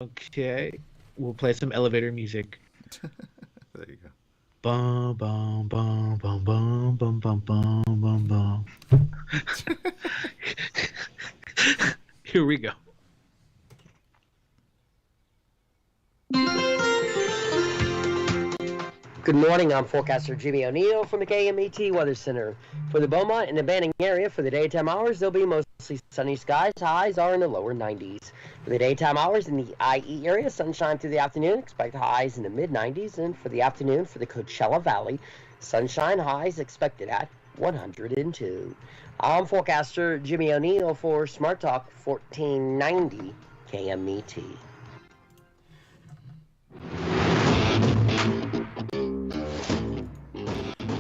Okay, we'll play some elevator music. There you go. Bum bum bum bum bum bum bum bum bum bum. Here we go. Good morning. I'm forecaster Jimmy O'Neill from the KMET Weather Center. For the Beaumont and the Banning area, for the daytime hours, there'll be mostly sunny skies. Highs are in the lower 90s. For the daytime hours in the IE area, sunshine through the afternoon. Expect highs in the mid 90s. And for the afternoon, for the Coachella Valley, sunshine highs expected at 102. I'm forecaster Jimmy O'Neill for Smart Talk 1490 KMET.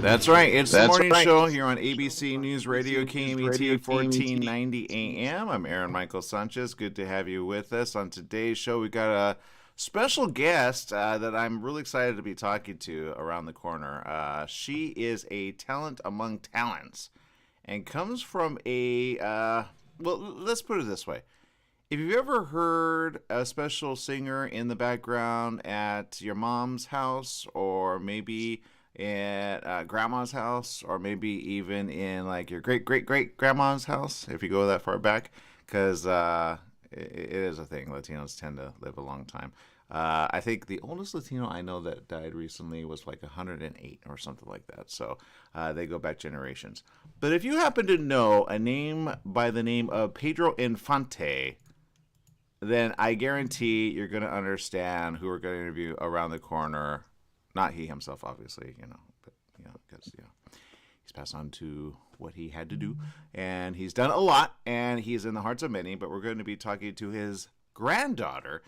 That's right. It's the morning show here on ABC News Radio KMET 1490 AM. I'm Aaron Michael Sanchez. Good to have you with us. On today's show, we got a special guest that I'm really excited to be talking to around the corner. She is a talent among talents and comes from well, let's put it this way. If you've ever heard a special singer in the background at your mom's house, or maybe at grandma's house, or maybe even in like your great grandma's house, if you go that far back, because it is a thing. Latinos tend to live a long time. I think the oldest Latino I know that died recently was like 108 or something like that. So they go back generations. But if you happen to know a name by the name of Pedro Infante, then I guarantee you're going to understand who we're going to interview around the corner. Not he himself, obviously, but because he's passed on to what he had to do, and he's done a lot, and he's in the hearts of many. But we're going to be talking to his granddaughter,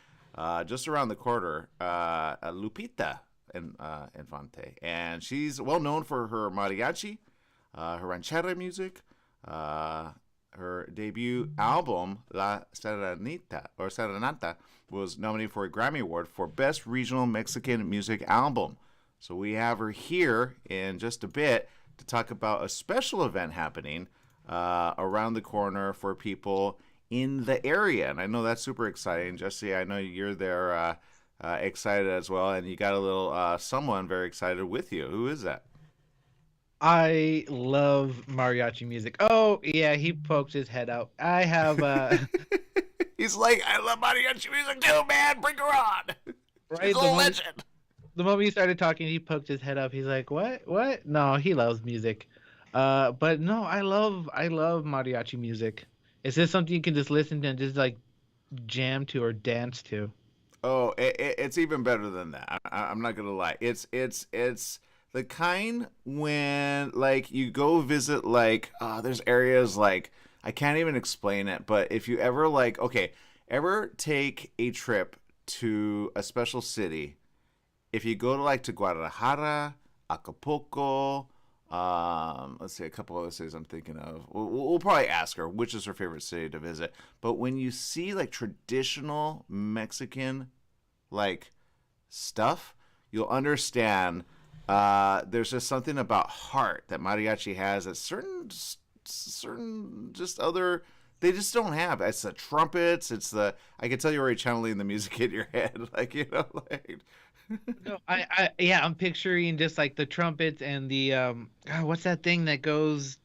just around the corner, Lupita Infante, and she's well known for her mariachi, her ranchera music. Her debut album, La Serenata, was nominated for a Grammy Award for Best Regional Mexican Music Album. So we have her here in just a bit to talk about a special event happening around the corner for people in the area. And I know that's super exciting. Jesse, I know you're there excited as well, and you got a little someone very excited with you. Who is that? I love mariachi music. Oh yeah, he poked his head out. I have He's like, I love mariachi music too, man. Bring her on. right She's a legend. the moment he started talking, he poked his head up. He's like, "What? What?" No, he loves music. But no, I love mariachi music. Is this something you can just listen to and just like jam to or dance to? Oh, it's even better than that. I'm not gonna lie. It's the kind when like you go visit like there's areas like I can't even explain it, but if you ever like ever take a trip to a special city, if you go to like to Guadalajara, Acapulco, let's see a couple other cities I'm thinking of. We'll probably ask her which is her favorite city to visit. But when you see like traditional Mexican like stuff, you'll understand. There's just something about heart that mariachi has that certain just other they just don't have. It's the trumpets. It's the I can tell you're already channeling the music in your head, like like. No, yeah, I'm picturing just like the trumpets and the what's that thing that goes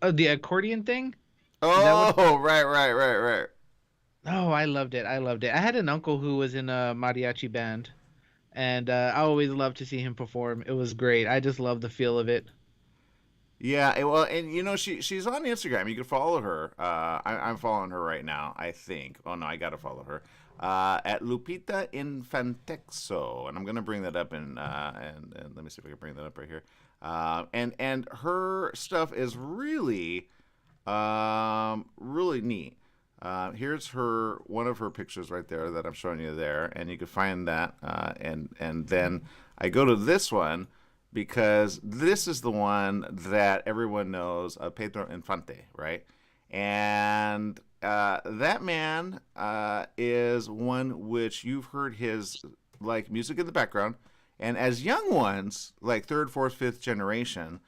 the accordion thing? Is that what? Oh, right. Oh, I loved it. I loved it. I had an uncle who was in a mariachi band, and I always loved to see him perform. It was great. I just love the feel of it. Yeah, well, and she's on Instagram. You can follow her. I'm following her right now. I think. Oh no, I gotta follow her. At Lupita Infantexo, and I'm gonna bring that up and let me see if I can bring that up right here. And her stuff is really really neat. Here's her one of her pictures right there that I'm showing you there, and you can find that. And then I go to this one because this is the one that everyone knows, Pedro Infante, right? And that man is one which you've heard his like music in the background, and as young ones, like third, fourth, fifth generation,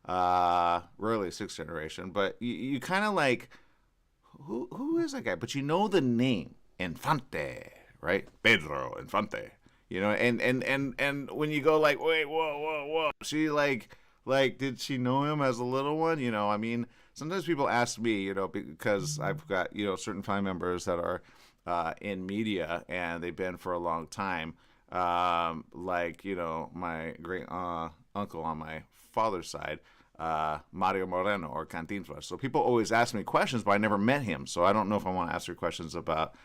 rarely sixth generation, but you kind of like who is that guy? But you know the name Infante, right? Pedro Infante. You know, and when you go like, wait, whoa, she like did she know him as a little one? You know, I mean, sometimes people ask me, you know, because I've got, you know, certain family members that are in media and they've been for a long time. Like, you know, my great uncle on my father's side, Mario Moreno or Cantinflas. So people always ask me questions, but I never met him. So I don't know if I want to ask her questions about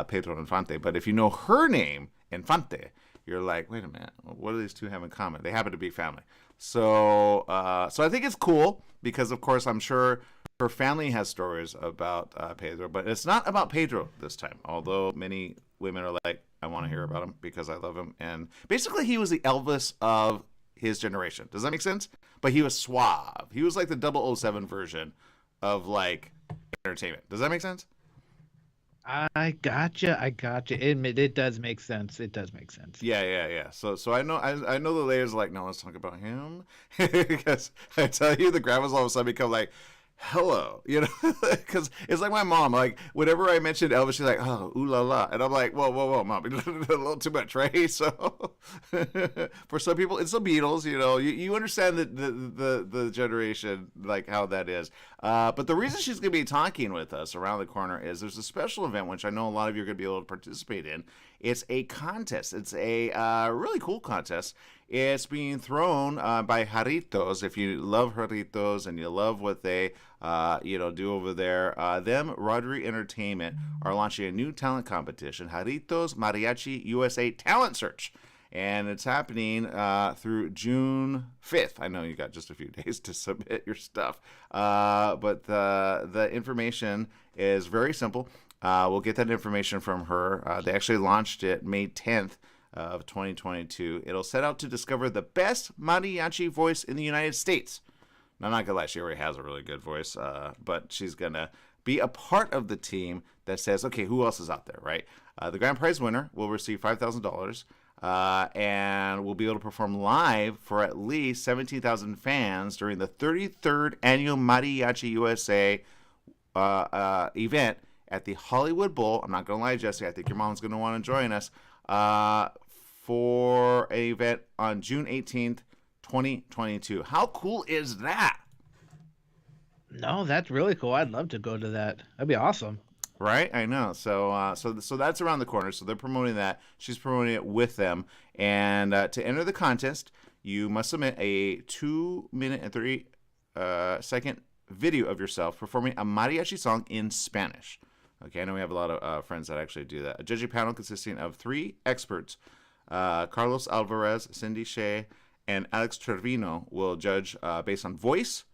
Pedro Infante. But if you know her name, Infante, you're like, wait a minute, what do these two have in common? They happen to be family. So so I think it's cool because, of course, I'm sure her family has stories about Pedro, but it's not about Pedro this time, although many women are like, I want to hear about him because I love him. And basically, he was the Elvis of his generation. Does that make sense? But he was suave. He was like the 007 version of like entertainment. Does that make sense? I gotcha. It does make sense. It does make sense. Yeah. So I know the layers like, no, let's talk about him. Because I tell you, the grandmas all of a sudden become like, hello, you know, because it's like my mom, like whenever I mentioned Elvis, she's like, oh, ooh la la, and I'm like, whoa, mom, a little too much, right? So for some people, it's the Beatles, you know, you understand the generation, like how that is. But the reason she's going to be talking with us around the corner is there's a special event, which I know a lot of you are going to be able to participate in. It's a contest. It's a really cool contest. It's being thrown by Jarritos. If you love Jarritos and you love what they do over there, them, Rodri Entertainment, are launching a new talent competition, Jarritos Mariachi USA Talent Search. And it's happening through June 5th. I know you got just a few days to submit your stuff. But the information is very simple. We'll get that information from her. They actually launched it May 10th of 2022. It'll set out to discover the best mariachi voice in the United States. Now, I'm not going to lie, she already has a really good voice, but she's going to be a part of the team that says, okay, who else is out there, right? The grand prize winner will receive $5,000 and will be able to perform live for at least 17,000 fans during the 33rd Annual Mariachi USA event at the Hollywood Bowl. I'm not going to lie, Jesse, I think your mom's going to want to join us for an event on June 18th, 2022. How cool is that? No, that's really cool. I'd love to go to that. That'd be awesome. Right, I know. So that's around the corner. So they're promoting that. She's promoting it with them. And to enter the contest, you must submit a 2-minute and 30-second video of yourself performing a mariachi song in Spanish. Okay, I know we have a lot of friends that actually do that. A judging panel consisting of 3 experts, Carlos Alvarez, Cindy Shea, and Alex Trevino, will judge based on voice,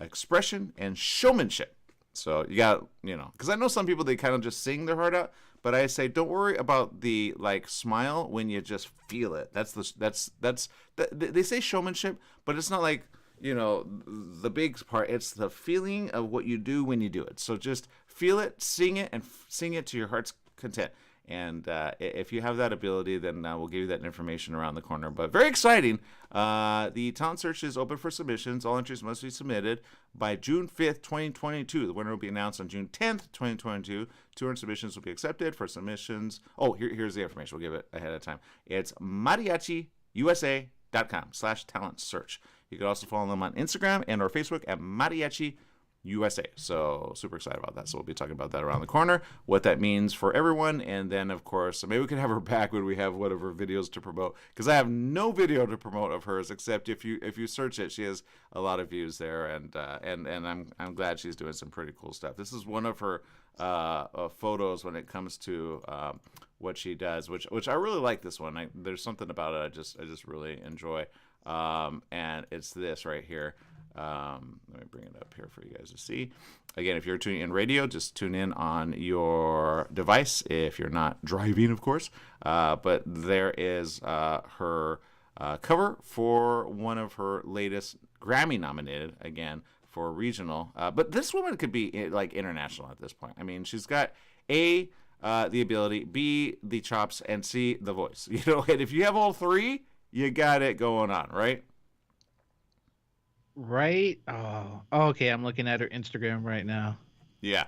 expression, and showmanship. So you got, you know, because I know some people, they kind of just sing their heart out, but I say don't worry about the like smile when you just feel it. They say showmanship, but it's not like, you know, the big part. It's the feeling of what you do when you do it. So just feel it, sing it, and sing it to your heart's content. And if you have that ability, then we'll give you that information around the corner. But very exciting. The talent search is open for submissions. All entries must be submitted by June 5th, 2022. The winner will be announced on June 10th, 2022. 200 submissions will be accepted for submissions. Oh, here's the information. We'll give it ahead of time. It's mariachiusa.com/talent search. You can also follow them on Instagram and or Facebook at Mariachi USA. So super excited about that. So we'll be talking about that around the corner, what that means for everyone. And then, of course, maybe we can have her back when we have one of her videos to promote, because I have no video to promote of hers, except if you search it, she has a lot of views there. And I'm glad she's doing some pretty cool stuff. This is one of her photos when it comes to what she does, which I really like this one. There's something about it I just really enjoy. And it's this right here. Let me bring it up here for you guys to see. Again, if you're tuning in radio, just tune in on your device if you're not driving, of course. But there is her cover for one of her latest Grammy nominated, again, for regional. But this woman could be like international at this point. I mean, she's got the ability, B, the chops, and C, the voice. You know, and if you have all 3, you got it going on, right? Right? Oh, okay. I'm looking at her Instagram right now. Yeah.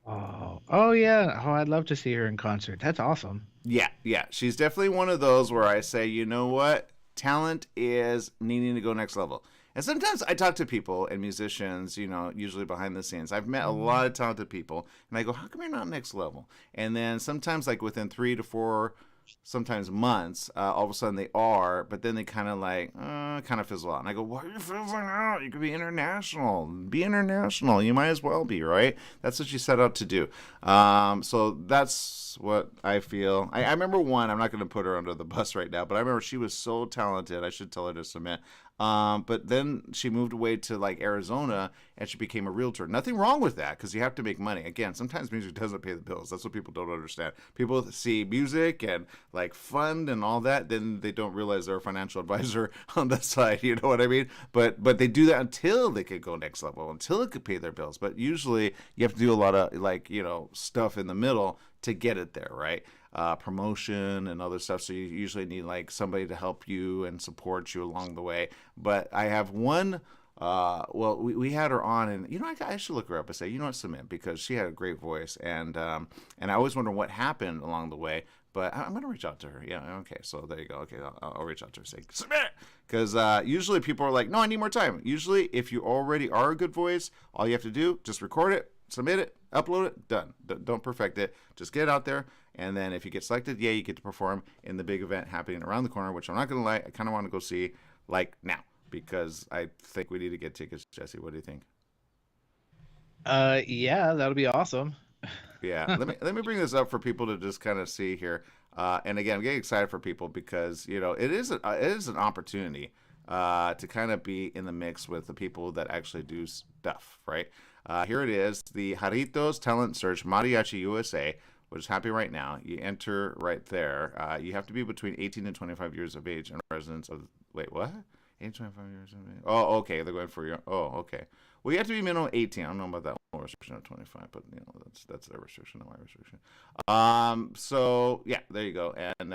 Oh yeah. Oh, I'd love to see her in concert. That's awesome. Yeah. She's definitely one of those where I say, you know what? Talent is needing to go next level. And sometimes I talk to people and musicians, usually behind the scenes. I've met a lot of talented people, and I go, how come you're not next level? And then sometimes, like within 3 to 4, sometimes months, all of a sudden they are, but then they kind of kind of fizzle out. And I go, why are you fizzling out? You could be international. Be international. You might as well be, right? That's what you set out to do. So that's what I feel. I remember one, I'm not going to put her under the bus right now, but I remember she was so talented. I should tell her to submit. But then she moved away to like Arizona and she became a realtor. Nothing wrong with that because you have to make money. Again, sometimes music doesn't pay the bills. That's what people don't understand. People see music and like fun and all that, then they don't realize they're a financial advisor on the side. You know what I mean? But they do that until they could go next level, until it could pay their bills. But usually you have to do a lot of stuff in the middle to get it there, right? Promotion and other stuff. So you usually need like somebody to help you and support you along the way. But I have one. We had her on, and I should look her up and say, submit, because she had a great voice, and I always wonder what happened along the way. But I'm gonna reach out to her. Yeah, okay. So there you go. Okay, I'll reach out to her and say submit, because usually people are like, no, I need more time. Usually, if you already are a good voice, all you have to do just record it, submit it, upload it, done. Don't perfect it. Just get it out there. And then if you get selected, you get to perform in the big event happening around the corner, which I'm not going to lie, I kind of want to go see like now, because I think we need to get tickets. Jesse, what do you think? Yeah, that'll be awesome. Yeah, let me bring this up for people to just kind of see here. And again, I'm getting excited for people because it is an opportunity to kind of be in the mix with the people that actually do stuff, right? Here it is, the Jarritos Talent Search Mariachi USA, which is happening right now. You enter right there. You have to be between 18 and 25 years of age and residents of... Wait, what? 18 to 25 years of age? Oh, okay. They're going for your... Oh, okay. Well, you have to be minimum 18. I don't know about that one restriction of 25, but that's their restriction, not my restriction. So yeah, there you go. And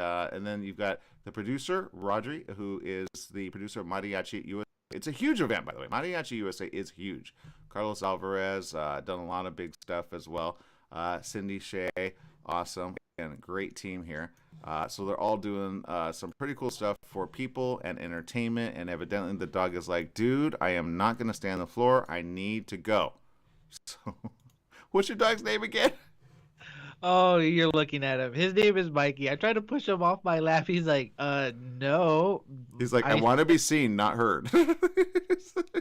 then you've got the producer, Rodri, who is the producer of Mariachi USA. It's a huge event, by the way. Mariachi USA is huge. Carlos Alvarez done a lot of big stuff as well. Cindy Shea, awesome, and a great team here. So they're all doing some pretty cool stuff for people and entertainment. And evidently the dog is like, dude, I am not going to stay on the floor. I need to go. So, what's your dog's name again? Oh, you're looking at him. His name is Mikey. I tried to push him off my lap. He's like, no. He's like, I want to be seen, not heard.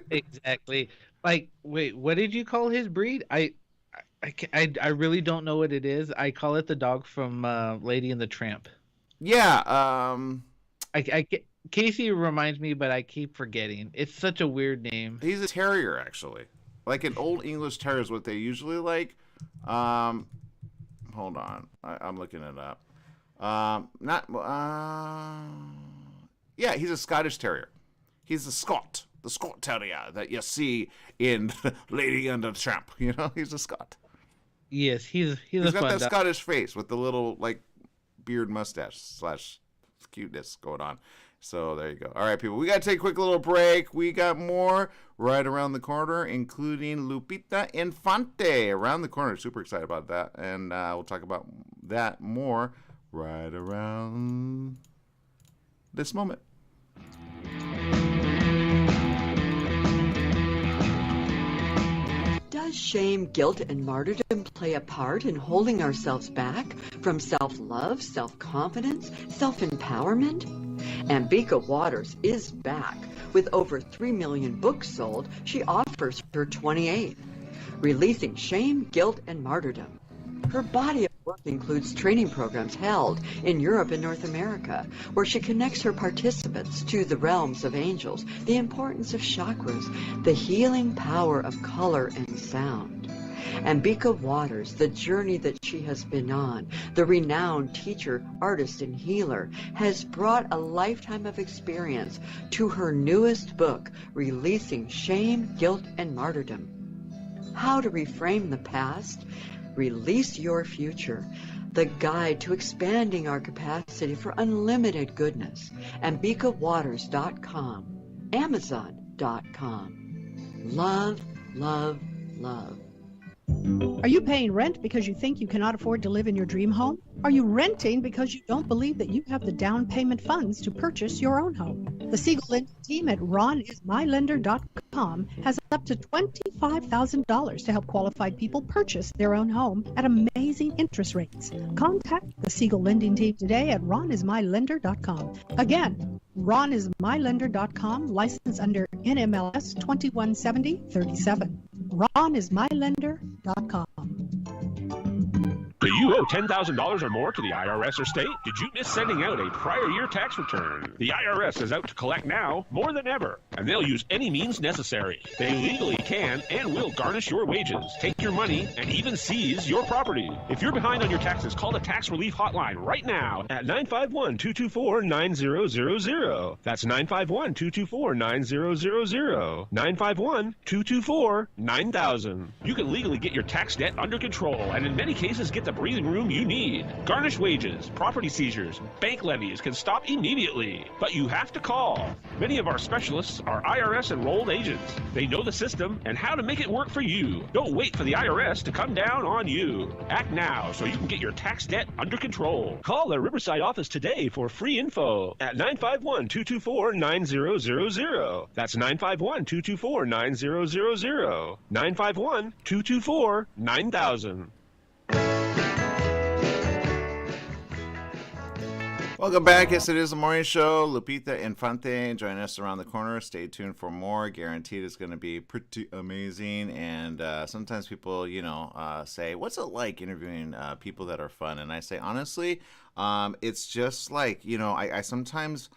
Exactly. Like, wait, what did you call his breed? I really don't know what it is. I call it the dog from Lady and the Tramp. Yeah. Casey reminds me, but I keep forgetting. It's such a weird name. He's a terrier, actually. Like an old English terrier is what they usually like. Hold on, I'm looking it up. Yeah, he's a Scottish terrier. He's the Scot terrier that you see in Lady and the Tramp. He's a Scot. Yes, he's got that Scottish face with the little like beard mustache / cuteness going on. So there you go. All right, people, we got to take a quick little break. We got more right around the corner, including Lupita Infante around the corner. Super excited about that. And we'll talk about that more right around this moment. Does shame, guilt, and martyrdom play a part in holding ourselves back from self-love, self-confidence, self-empowerment? Ambika Waters is back. With over 3 million books sold, she offers her 28th, Releasing Shame, Guilt, and Martyrdom. Her body of work includes training programs held in Europe and North America, where she connects her participants to the realms of angels, the importance of chakras, the healing power of color and sound. Ambika Waters, the journey that she has been on, the renowned teacher, artist, and healer, has brought a lifetime of experience to her newest book, Releasing Shame, Guilt, and Martyrdom. How to reframe the past, release your future, the guide to expanding our capacity for unlimited goodness. AmbikaWaters.com, Amazon.com. Love, love, love. Are you paying rent because you think you cannot afford to live in your dream home? Are you renting because you don't believe that you have the down payment funds to purchase your own home? The Siegel Lending team at ronismylender.com has up to $25,000 to help qualified people purchase their own home at amazing interest rates. Contact the Siegel Lending team today at ronismylender.com. Again, ronismylender.com, licensed under NMLS 217037. ronismylender.com. Do you owe $10,000 or more to the IRS or state? Did you miss sending out a prior year tax return? The IRS is out to collect now more than ever, and they'll use any means necessary. They legally can and will garnish your wages, take your money, and even seize your property. If you're behind on your taxes, call the Tax Relief Hotline right now at 951-224-9000. That's 951-224-9000. 951-224-9000. You can legally get your tax debt under control, and in many cases get the breathing room you need. Garnished wages, property seizures, bank levies can stop immediately, but you have to call. Many of our specialists are IRS enrolled agents. They know the system and how to make it work for you. Don't wait for the IRS to come down on you. Act now so you can get your tax debt under control. Call the Riverside office today for free info at 951-224-9000. That's 951-224-9000. 951-224-9000. Welcome back. Yes, it is the morning show. Lupita Infante joining us around the corner. Stay tuned for more. Guaranteed it's going to be pretty amazing. And sometimes people, say, what's it like interviewing people that are fun? And I say, honestly, it's just like, I sometimes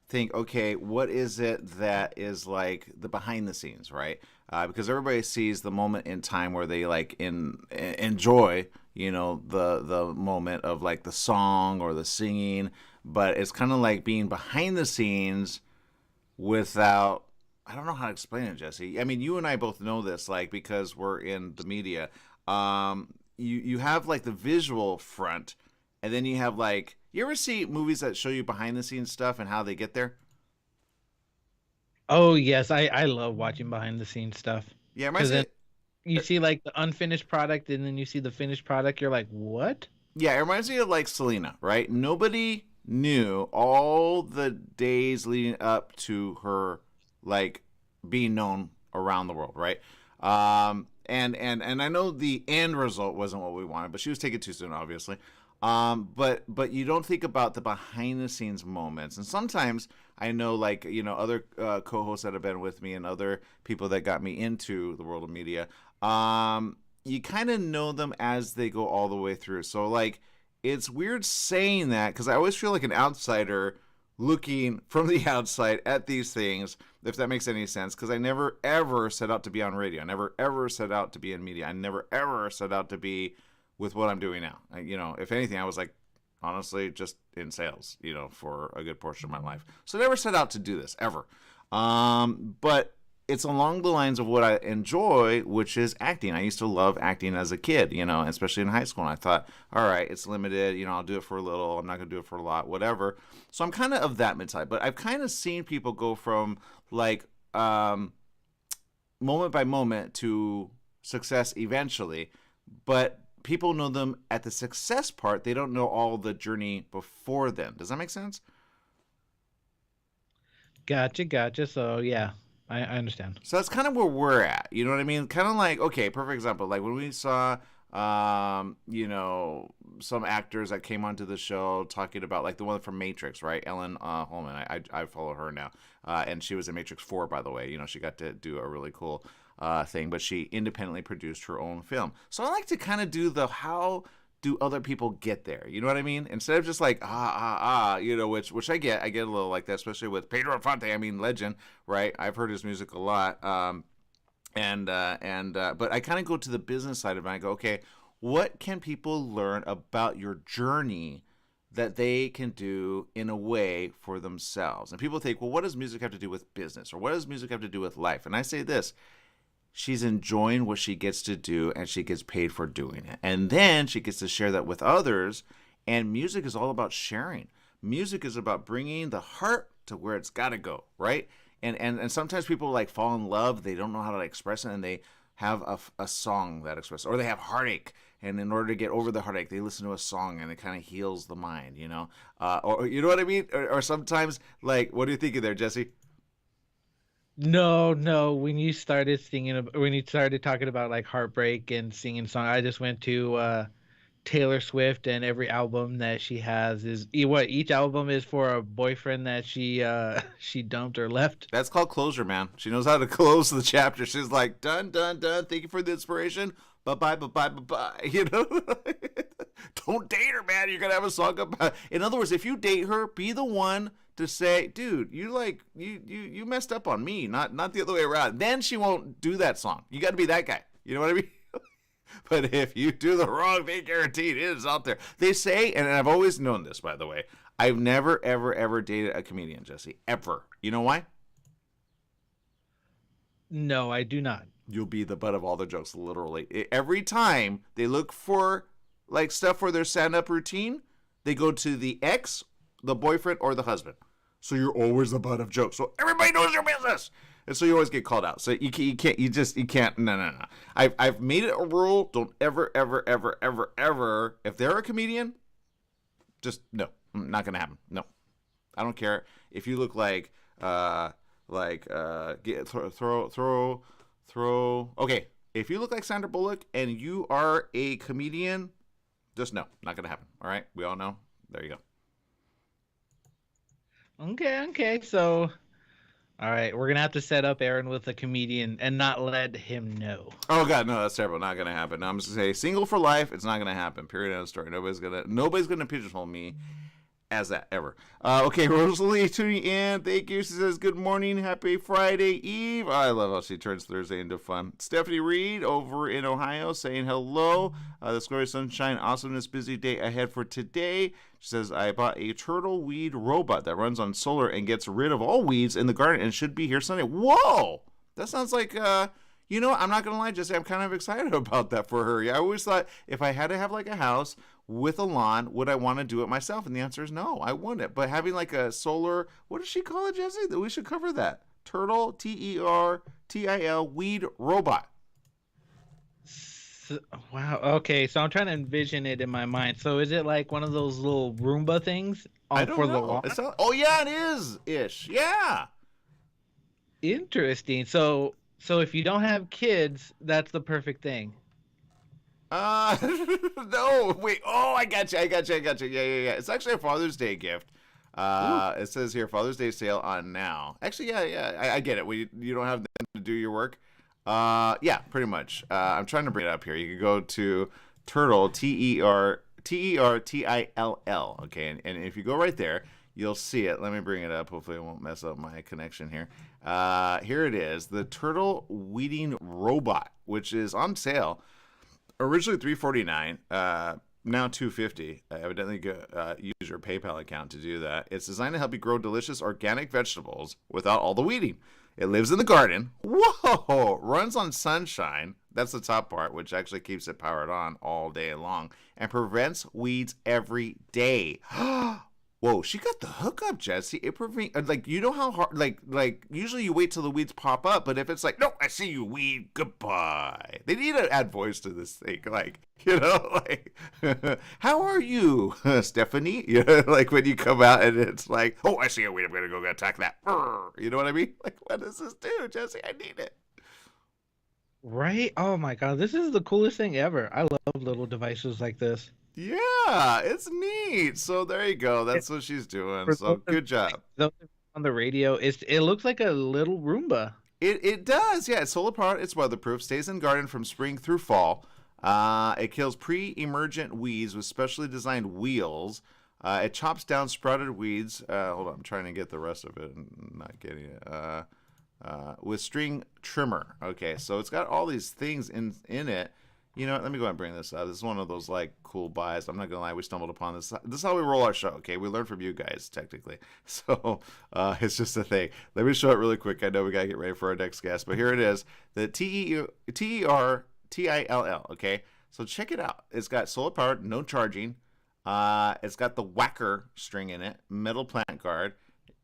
think, okay, what is it that is like the behind the scenes, right? Because everybody sees the moment in time where they like enjoy, the moment of like the song or the singing. But it's kind of like being behind the scenes without, I don't know how to explain it, Jesse. I mean, you and I both know this, like, because we're in the media. You have like the visual front, and then you have like, you ever see movies that show you behind the scenes stuff and how they get there? Oh yes, I love watching behind the scenes stuff. Yeah, you see like the unfinished product, and then you see the finished product. You're like, what? Yeah, it reminds me of like Selena, right? Nobody knew all the days leading up to her like being known around the world, right? And I know the end result wasn't what we wanted, but she was taken too soon, obviously. But you don't think about the behind the scenes moments. And sometimes I know, like, other co-hosts that have been with me and other people that got me into the world of media, you kind of know them as they go all the way through. So like, it's weird saying that because I always feel like an outsider looking from the outside at these things, if that makes any sense, because I never ever set out to be on radio. I never ever set out to be in media. I never ever set out to be with what I'm doing now. If anything, I was like, honestly, just in sales, for a good portion of my life. So I never set out to do this ever. But it's along the lines of what I enjoy, which is acting. I used to love acting as a kid, especially in high school. And I thought, all right, it's limited. I'll do it for a little. I'm not going to do it for a lot, whatever. So I'm kind of that mid-type. But I've kind of seen people go from like moment by moment to success eventually. But people know them at the success part. They don't know all the journey before then. Does that make sense? Gotcha. So yeah, I understand. So that's kind of where we're at. You know what I mean? Kind of like, okay, perfect example. Like when we saw, some actors that came onto the show talking about, like the one from Matrix, right? Ellen Holman. I follow her now. And she was in Matrix 4, by the way. She got to do a really cool thing, but she independently produced her own film. So I like to kind of do the how do other people get there? You know what I mean? Instead of just like which I get a little like that, especially with Pedro Infante. I mean, legend, right? I've heard his music a lot, but I kind of go to the business side of it. And I go, okay, what can people learn about your journey that they can do in a way for themselves? And people think, well, what does music have to do with business, or what does music have to do with life? And I say this. She's enjoying what she gets to do, and she gets paid for doing it. And then she gets to share that with others. And music is all about sharing. Music is about bringing the heart to where it's got to go, right? And sometimes people like fall in love. They don't know how to express it, and they have a song that expresses, or they have heartache, and in order to get over the heartache, they listen to a song, and it kind of heals the mind, you know? Or you know what I mean? Or sometimes, like, what are you thinking there, Jesse? No. When you started when you started talking about like heartbreak and singing song, I just went to Taylor Swift, and every album that she has is what each album is for a boyfriend that she she dumped or left. That's called closure, man. She knows how to close the chapter. She's like, done. Thank you for the inspiration. Bye. You know, don't date her, man. You're gonna have a song about. In other words, if you date her, be the one to say, dude, you messed up on me, not the other way around. Then she won't do that song. You got to be that guy. You know what I mean? But if you do the wrong thing, guaranteed it is out there. They say, and I've always known this, by the way, I've never, ever dated a comedian, Jesse. Ever. You know why? No, I do not. You'll be the butt of all their jokes, literally. Every time they look for like stuff for their stand-up routine, they go to the ex, the boyfriend, or the husband. So you're always the butt of jokes. So everybody knows your business. And so you always get called out. So you can't. No. I've made it a rule. Don't ever, if they're a comedian, just no, not gonna happen. No, I don't care if you look like throw. Okay, if you look like Sandra Bullock and you are a comedian, just no, not gonna happen. All right, we all know. There you go. Okay. So, all right, we're gonna have to set up Aaron with a comedian and not let him know. Oh God, no, that's terrible. Not gonna happen. No, I'm just gonna say single for life. It's not gonna happen. Period. End of story. Nobody's gonna pigeonhole me as that ever. Okay, Rosalie tuning in. Thank you. She says, good morning. Happy Friday Eve. I love how she turns Thursday into fun. Stephanie Reed over in Ohio saying hello. This glorious sunshine, awesomeness, busy day ahead for today. She says, I bought a turtle weed robot that runs on solar and gets rid of all weeds in the garden and should be here Sunday. Whoa! That sounds like, you know, I'm not going to lie, Jesse, I'm kind of excited about that for her. I always thought if I had to have like a house with a lawn, would I want to do it myself? And the answer is no, I wouldn't. But having like a solar, what does she call it, Jesse? We should cover that. Turtle, Tertil, weed robot. Wow. Okay, so I'm trying to envision it in my mind. So is it like one of those little Roomba things I don't for know. the lawn? Oh yeah, it is ish. Yeah. Interesting. So if you don't have kids, that's the perfect thing. No, wait. Oh, I got you. Yeah. It's actually a Father's Day gift. It says here, Father's Day sale on now. Actually, yeah. I get it. You don't have them to do your work. Yeah, pretty much. I'm trying to bring it up here. You can go to Turtle, Tertil. Okay, and if you go right there, you'll see it. Let me bring it up. Hopefully, it won't mess up my connection here. Here it is, the Turtle Weeding Robot, which is on sale. Originally $349, now $250. Evidently, use your PayPal account to do that. It's designed to help you grow delicious organic vegetables without all the weeding. It lives in the garden. Whoa! Runs on sunshine. That's the top part, which actually keeps it powered on all day long and prevents weeds every day. Whoa, she got the hookup, Jesse. It prevents, like, you know how hard, like usually you wait till the weeds pop up, but if it's like, no, I see you, weed, goodbye. They need to add voice to this thing, like, you know, like, how are you, Stephanie? You know, like when you come out and it's like, oh, I see a weed, I'm gonna go attack that. You know what I mean? Like, what does this do, Jesse? I need it. Right? Oh my God, this is the coolest thing ever. I love little devices like this. Yeah, it's neat. So there you go. That's what she's doing. So good job. On the radio, it looks like a little Roomba. It does. Yeah, it's solar powered. It's weatherproof. Stays in garden from spring through fall. It kills pre-emergent weeds with specially designed wheels. It chops down sprouted weeds. Hold on, I'm trying to get the rest of it. I'm not getting it. With string trimmer. Okay, so it's got all these things in it. You know what? Let me go ahead and bring this up. This is one of those, like, cool buys. I'm not going to lie. We stumbled upon this. This is how we roll our show, okay? We learn from you guys, technically. So, it's just a thing. Let me show it really quick. I know we got to get ready for our next guest. But here it is. The Tertil, okay? So, check it out. It's got solar powered, no charging. It's got the whacker string in it, metal plant guard.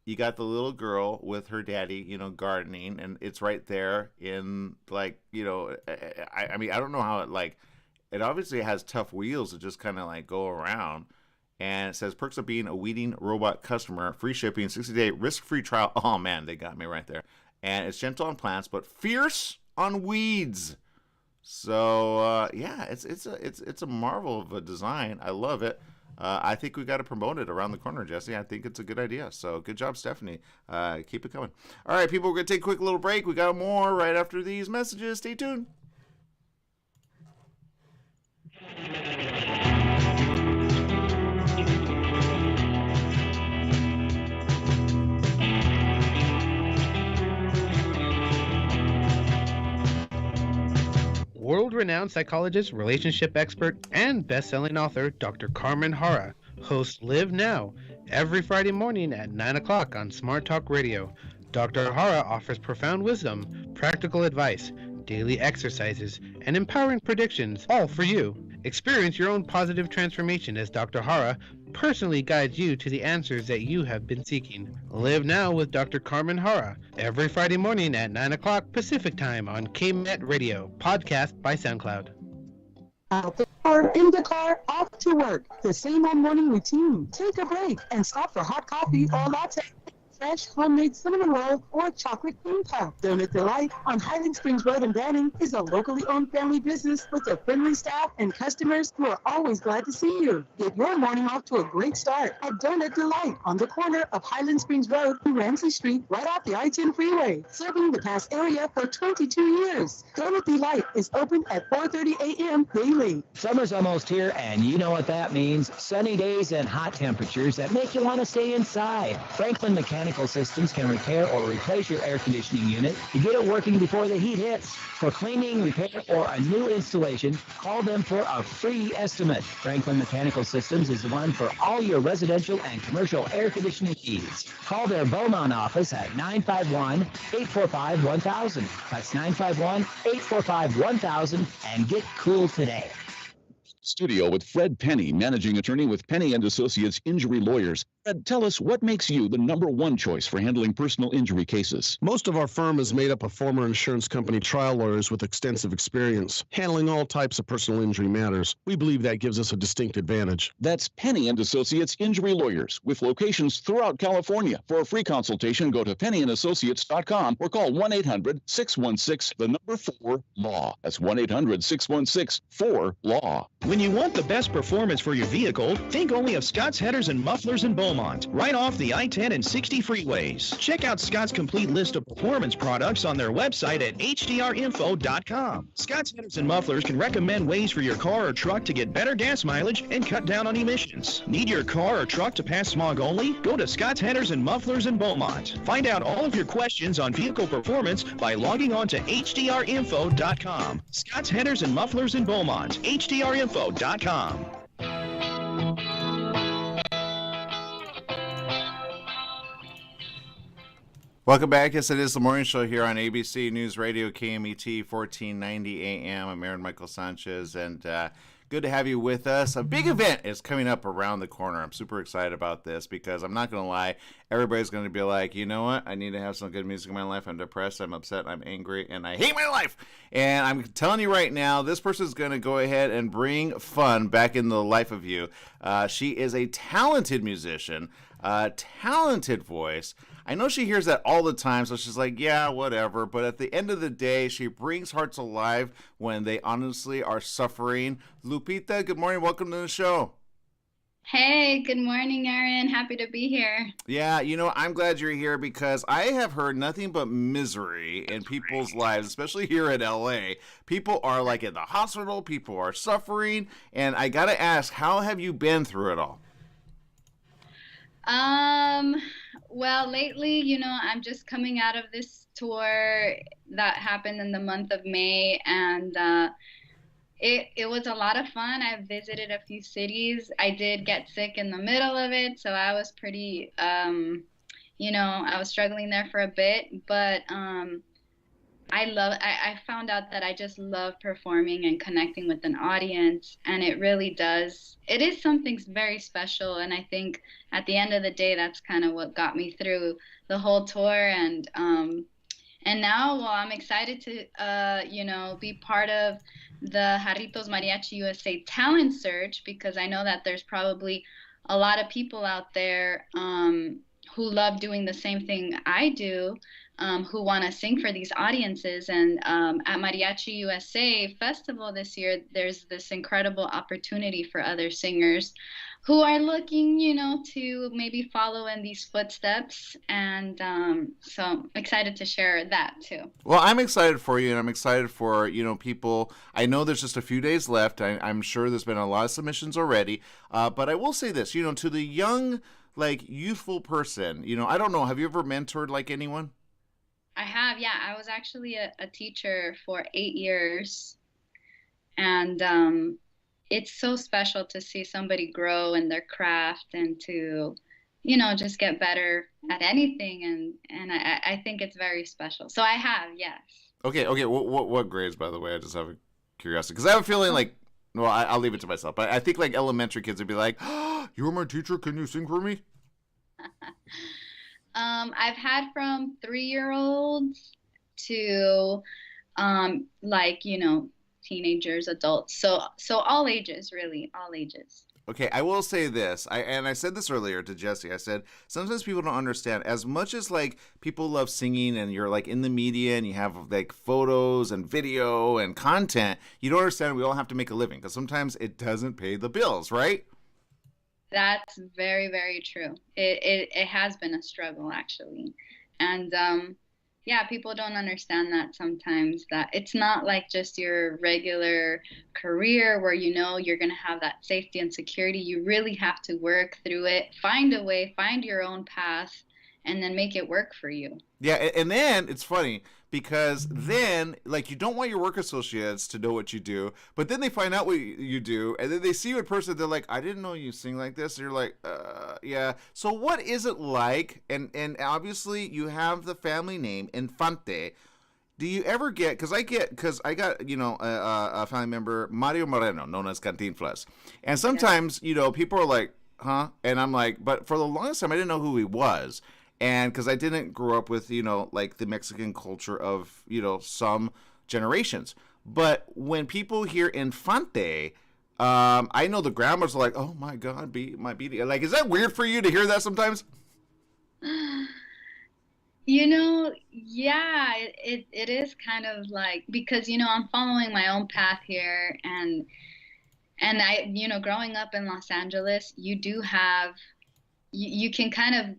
you got the little girl with her daddy, gardening, and it's right there in like, I mean, I don't know how it obviously has tough wheels to just kind of like go around. And it says perks of being a weeding robot customer, free shipping, 60-day risk-free trial. Oh man, they got me right there. And it's gentle on plants, but fierce on weeds. So yeah, it's a marvel of a design. I love it. I think we got to promote it around the corner, Jesse. I think it's a good idea. So good job, Stephanie. Keep it coming. All right, people, we're gonna take a quick little break. We got more right after these messages. Stay tuned. World-renowned psychologist, relationship expert, and best-selling author Dr. Carmen Hara hosts Live Now every Friday morning at 9 o'clock on Smart Talk Radio. Dr. Hara offers profound wisdom, practical advice, daily exercises, and empowering predictions, all for you. Experience your own positive transformation as Dr. Hara personally guides you to the answers that you have been seeking. Live Now with Dr. Carmen Hara every Friday morning at 9 o'clock Pacific Time on KMET Radio, podcast by SoundCloud. Out the car, in the car, off to work. The same old morning routine. Take a break and stop for hot coffee or latte. Fresh, homemade cinnamon roll, or chocolate cream puff. Donut Delight on Highland Springs Road in Banning is a locally owned family business with a friendly staff and customers who are always glad to see you. Get your morning off to a great start at Donut Delight on the corner of Highland Springs Road and Ramsey Street, right off the I-10 freeway, serving the Pass area for 22 years. Donut Delight is open at 4:30 a.m. daily. Summer's almost here, and you know what that means. Sunny days and hot temperatures that make you want to stay inside. Franklin Mechanical Systems can repair or replace your air conditioning unit to get it working before the heat hits. For cleaning, repair, or a new installation, call them for a free estimate. Franklin Mechanical Systems is the one for all your residential and commercial air conditioning needs. Call their Beaumont office at 951-845-1000. That's 951-845-1000 and get cool today. Studio with Fred Penny, managing attorney with Penny and Associates Injury Lawyers. Fred, tell us what makes you the number one choice for handling personal injury cases. Most of our firm is made up of former insurance company trial lawyers with extensive experience handling all types of personal injury matters. We believe that gives us a distinct advantage. That's Penny and Associates Injury Lawyers with locations throughout California. For a free consultation, go to pennyandassociates.com or call 1-800-616-4-LAW. That's 1-800-616-4-LAW. When you want the best performance for your vehicle, think only of Scott's Headers and Mufflers in Beaumont, right off the I-10 and 60 freeways. Check out Scott's complete list of performance products on their website at hdrinfo.com. Scott's Headers and Mufflers can recommend ways for your car or truck to get better gas mileage and cut down on emissions. Need your car or truck to pass smog only? Go to Scott's Headers and Mufflers in Beaumont. Find out all of your questions on vehicle performance by logging on to hdrinfo.com. Scott's Headers and Mufflers in Beaumont, hdrinfo.com. Welcome back. Yes, it is the morning show here on ABC News Radio, KMET 1490 AM. I'm Aaron Michael Sanchez, and good to have you with us. A big event is coming up around the corner. I'm super excited about this because I'm not going to lie, everybody's going to be like, you know what? I need to have some good music in my life. I'm depressed, I'm upset, I'm angry, and I hate my life. And I'm telling you right now, this person is going to go ahead and bring fun back in the life of you. She is a talented musician, talented voice. I know she hears that all the time, so she's like, yeah, whatever. But at the end of the day, she brings hearts alive when they honestly are suffering. Lupita, good morning. Welcome to the show. Hey, good morning, Aaron. Happy to be here. Yeah, I'm glad you're here because I have heard nothing but misery in people's lives, especially here in LA. People are like in the hospital, people are suffering, and I got to ask, how have you been through it all? Well, lately, I'm just coming out of this tour that happened in the month of May, and it was a lot of fun. I visited a few cities. I did get sick in the middle of it, so I was pretty, I was struggling there for a bit, but I found out that I just love performing and connecting with an audience, and it really does. It is something very special, and I think at the end of the day, that's kind of what got me through the whole tour. And now, well, I'm excited to, be part of the Jarritos Mariachi USA talent search, because I know that there's probably a lot of people out there who love doing the same thing I do, who want to sing for these audiences. And at Mariachi USA Festival this year, there's this incredible opportunity for other singers who are looking, to maybe follow in these footsteps. And so I'm excited to share that too. Well, I'm excited for you, and I'm excited for, people. I know there's just a few days left. I'm sure there's been a lot of submissions already. But I will say this, to the young, youthful person, I don't know, have you ever mentored anyone? I have, yeah. I was actually a teacher for 8 years. And it's so special to see somebody grow in their craft and to, just get better at anything. And I think it's very special. So I have, yes. Okay. What grades, by the way? I just have a curiosity. Because I have a feeling well, I'll leave it to myself. But I think elementary kids would be like, oh, you're my teacher. Can you sing for me? I've had from 3-year-olds to, teenagers, adults. So all ages, really, all ages. Okay, I will say this, I said this earlier to Jesse. I said sometimes people don't understand. As much as people love singing, and you're in the media and you have photos and video and content, you don't understand we all have to make a living, because sometimes it doesn't pay the bills, right? That's very, very true. It has been a struggle, actually, and yeah, people don't understand that sometimes, that it's not like just your regular career where you're going to have that safety and security. You really have to work through it, find a way, find your own path, and then make it work for you. Yeah, and then it's funny because then you don't want your work associates to know what you do, but then they find out what you do, and then they see you in person. They're like, I didn't know you sing like this. And you're like, yeah. So what is it like? And obviously you have the family name Infante. Do you ever get, because I got, a family member, Mario Moreno, known as Cantinflas. And sometimes, people are like, huh? And I'm like, but for the longest time, I didn't know who he was. And because I didn't grow up with, the Mexican culture of, some generations. But when people hear Infante, I know the grandmas are like, oh my God, be my beauty. Is that weird for you to hear that sometimes? Yeah, it is kind of because, I'm following my own path here, and I, growing up in Los Angeles, you do have, you can kind of,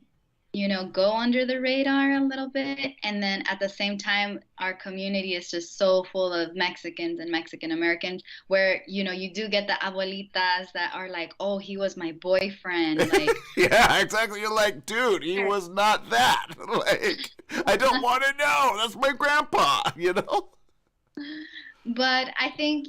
go under the radar a little bit. And then at the same time, our community is just so full of Mexicans and Mexican Americans where, you do get the abuelitas that are like, oh, he was my boyfriend. Yeah, exactly. You're like, dude, he was not that. I don't want to know. That's my grandpa, But I think,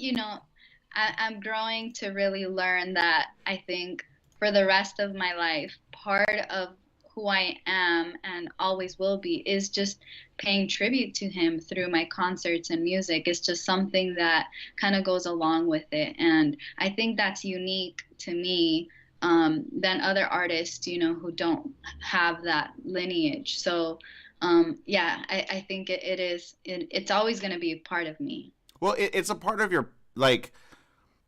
I'm growing to really learn that I think for the rest of my life, part of who I am and always will be is just paying tribute to him through my concerts and music. It's just something that kind of goes along with it. And I think that's unique to me than other artists, who don't have that lineage. So, yeah, I think it's always going to be a part of me. Well, it's a part of your,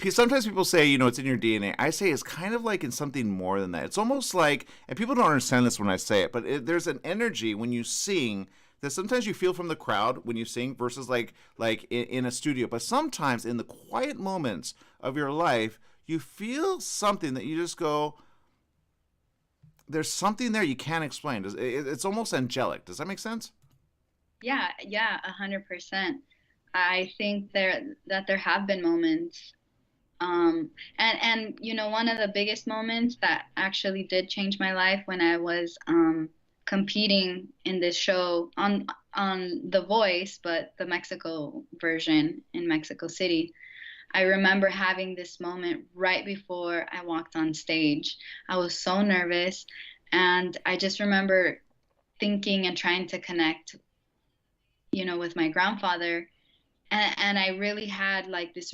sometimes people say, it's in your DNA. I say it's kind of in something more than that. It's almost and people don't understand this when I say it, but there's an energy when you sing that sometimes you feel from the crowd when you sing versus in a studio. But sometimes in the quiet moments of your life, you feel something that you just go, there's something there you can't explain. It's almost angelic. Does that make sense? Yeah, 100%. I think there have been moments. And one of the biggest moments that actually did change my life when I was competing in this show on The Voice, but the Mexico version in Mexico City. I remember having this moment right before I walked on stage. I was so nervous, and I just remember thinking and trying to connect with my grandfather. And I really had like this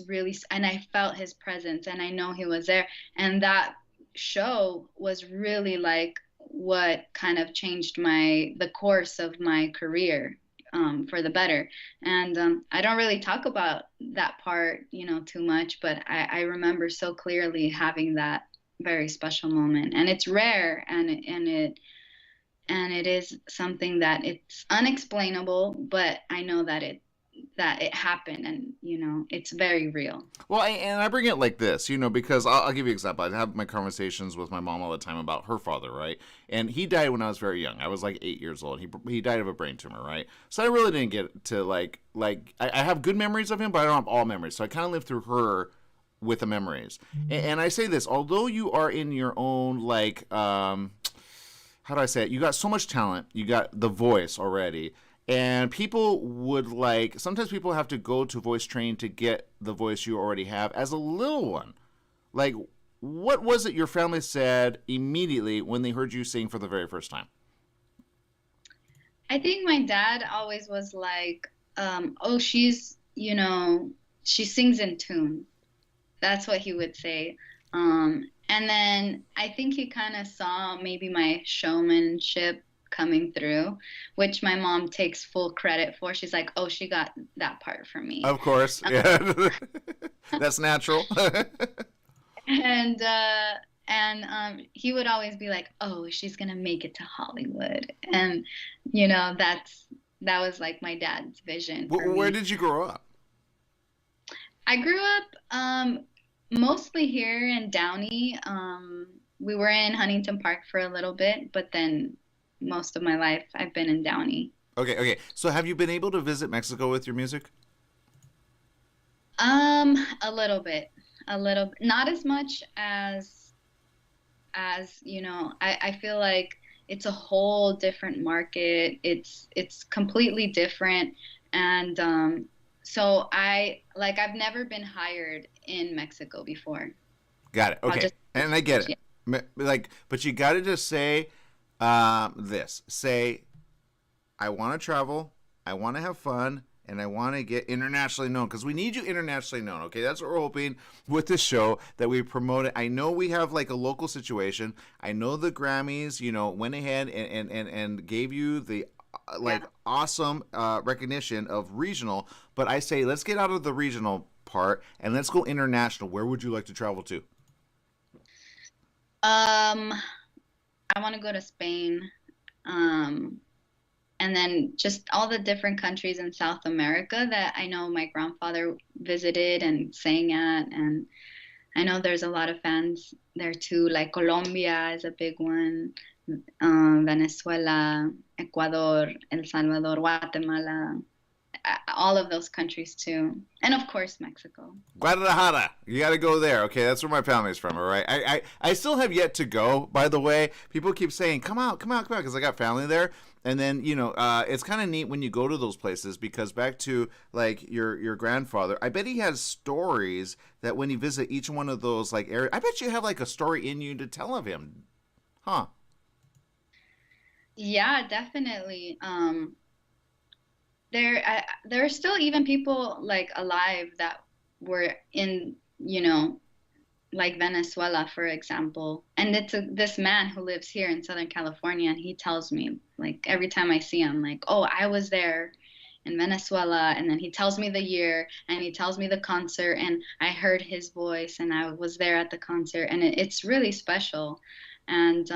and I felt his presence, and I know he was there. And that show was really like what kind of changed the course of my career, for the better. And I don't really talk about that part, too much, but I remember so clearly having that very special moment. And it's rare, and it is something that it's unexplainable, but I know that it happened, and it's very real. Well, and I bring it like this, because I'll give you an example. I have my conversations with my mom all the time about her father, right? And he died when I was very young. I was like 8 years old. He died of a brain tumor, right? So I really didn't get to like I have good memories of him, but I don't have all memories. So I kind of lived through her with the memories. And I say this, although you are in your own like how do I say it? You got so much talent. You got the voice already. And people would sometimes people have to go to voice training to get the voice you already have as a little one. Like, what was it your family said immediately when they heard you sing for the very first time? I think my dad always was like, oh, she sings in tune. That's what he would say. And then I think he kind of saw maybe my showmanship coming through, which my mom takes full credit for. She's like, oh, she got that part for me. Of course. Yeah. That's natural. And he would always be like, oh, she's going to make it to Hollywood. And, that was like my dad's vision. Where did you grow up? I grew up mostly here in Downey. We were in Huntington Park for a little bit, but then most of my life I've been in Downey. Okay. So have you been able to visit Mexico with your music? A little bit. Not as much as I feel like it's a whole different market. It's completely different. And so I've never been hired in Mexico before. Got it. Okay. And I get it. Yeah. But you got to just say this. Say, I want to travel, I want to have fun, and I want to get internationally known, because we need you internationally known. Okay, that's what we're hoping with this show, that we promote it. I know we have like a local situation. I know the Grammys, went ahead and gave you the awesome recognition of regional, but I say let's get out of the regional part and let's go international. Where would you like to travel to? I want to go to Spain, and then just all the different countries in South America that I know my grandfather visited and sang at. And I know there's a lot of fans there too, like Colombia is a big one, Venezuela, Ecuador, El Salvador, Guatemala, all of those countries too. And of course, Mexico. Guadalajara. You got to go there. Okay, that's where my family's from, all right? I still have yet to go, by the way. People keep saying, come out, because I got family there. And then, it's kind of neat when you go to those places, because back to, like, your grandfather, I bet he has stories that when you visit each one of those, like, areas, I bet you have, like, a story in you to tell of him. Huh? Yeah, definitely. There are still even people like alive that were in, like Venezuela, for example. And it's this man who lives here in Southern California, and he tells me, like, every time I see him, like, oh, I was there in Venezuela, and then he tells me the year, and he tells me the concert, and I heard his voice, and I was there at the concert, and it's really special. And